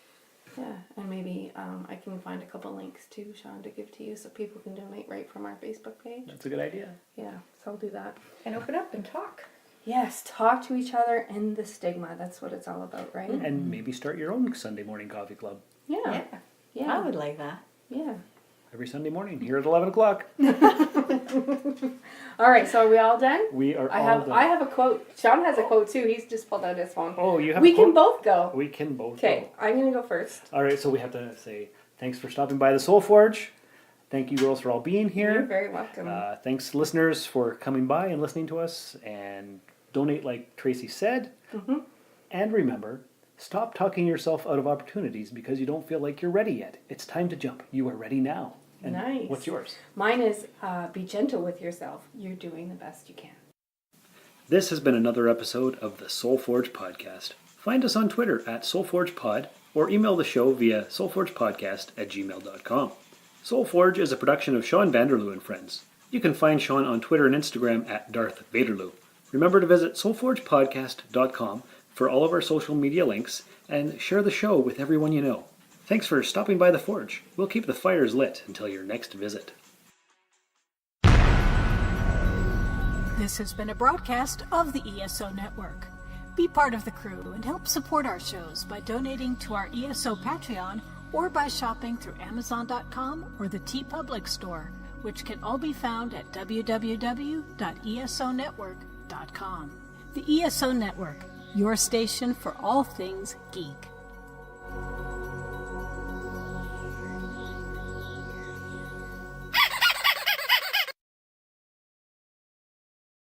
Speaker 5: Yeah, and maybe I can find a couple links too, Shawn, to give to you so people can donate right from our Facebook page.
Speaker 3: That's a good idea.
Speaker 5: Yeah, so I'll do that.
Speaker 7: And open up and talk.
Speaker 5: Yes, talk to each other and the stigma. That's what it's all about, right?
Speaker 3: And maybe start your own Sunday morning coffee club.
Speaker 5: Yeah. Yeah.
Speaker 6: I would like that.
Speaker 5: Yeah.
Speaker 3: Every Sunday morning here at 11 o'clock.
Speaker 5: All right, so are we all done?
Speaker 3: We are
Speaker 5: I
Speaker 3: all done.
Speaker 5: have a quote. Shawn has a quote too. He's just pulled out his phone.
Speaker 3: Oh, you have
Speaker 5: We
Speaker 3: a quote?
Speaker 5: can both go.
Speaker 3: We can both
Speaker 5: Okay,
Speaker 3: go.
Speaker 5: I'm gonna go first.
Speaker 3: All right, so we have to say thanks for stopping by the Soul Forge. Thank you, girls, for all being here.
Speaker 5: You're very welcome.
Speaker 3: Thanks, listeners, for coming by and listening to us. And donate like Tracy said.
Speaker 5: Mm-hmm.
Speaker 3: And remember, stop talking yourself out of opportunities because you don't feel like you're ready yet. It's time to jump. You are ready now. And
Speaker 5: Nice.
Speaker 3: what's yours?
Speaker 5: Mine is be gentle with yourself. You're doing the best you can.
Speaker 3: This has been another episode of the Soul Forge Podcast. Find us on Twitter at SoulForgePod or email the show via soulforgepodcast@gmail.com. Soul Forge is a production of Shawn Vanderloo and Friends. You can find Shawn on Twitter and Instagram at Darth Vaderloo. Remember to visit soulforgepodcast.com for all of our social media links and share the show with everyone you know. Thanks for stopping by the Forge. We'll keep the fires lit until your next visit.
Speaker 2: This has been a broadcast of the ESO Network. Be part of the crew and help support our shows by donating to our ESO Patreon or by shopping through Amazon.com or the TeePublic store, which can all be found at www.esonetwork.com. The ESO Network, your station for all things geek.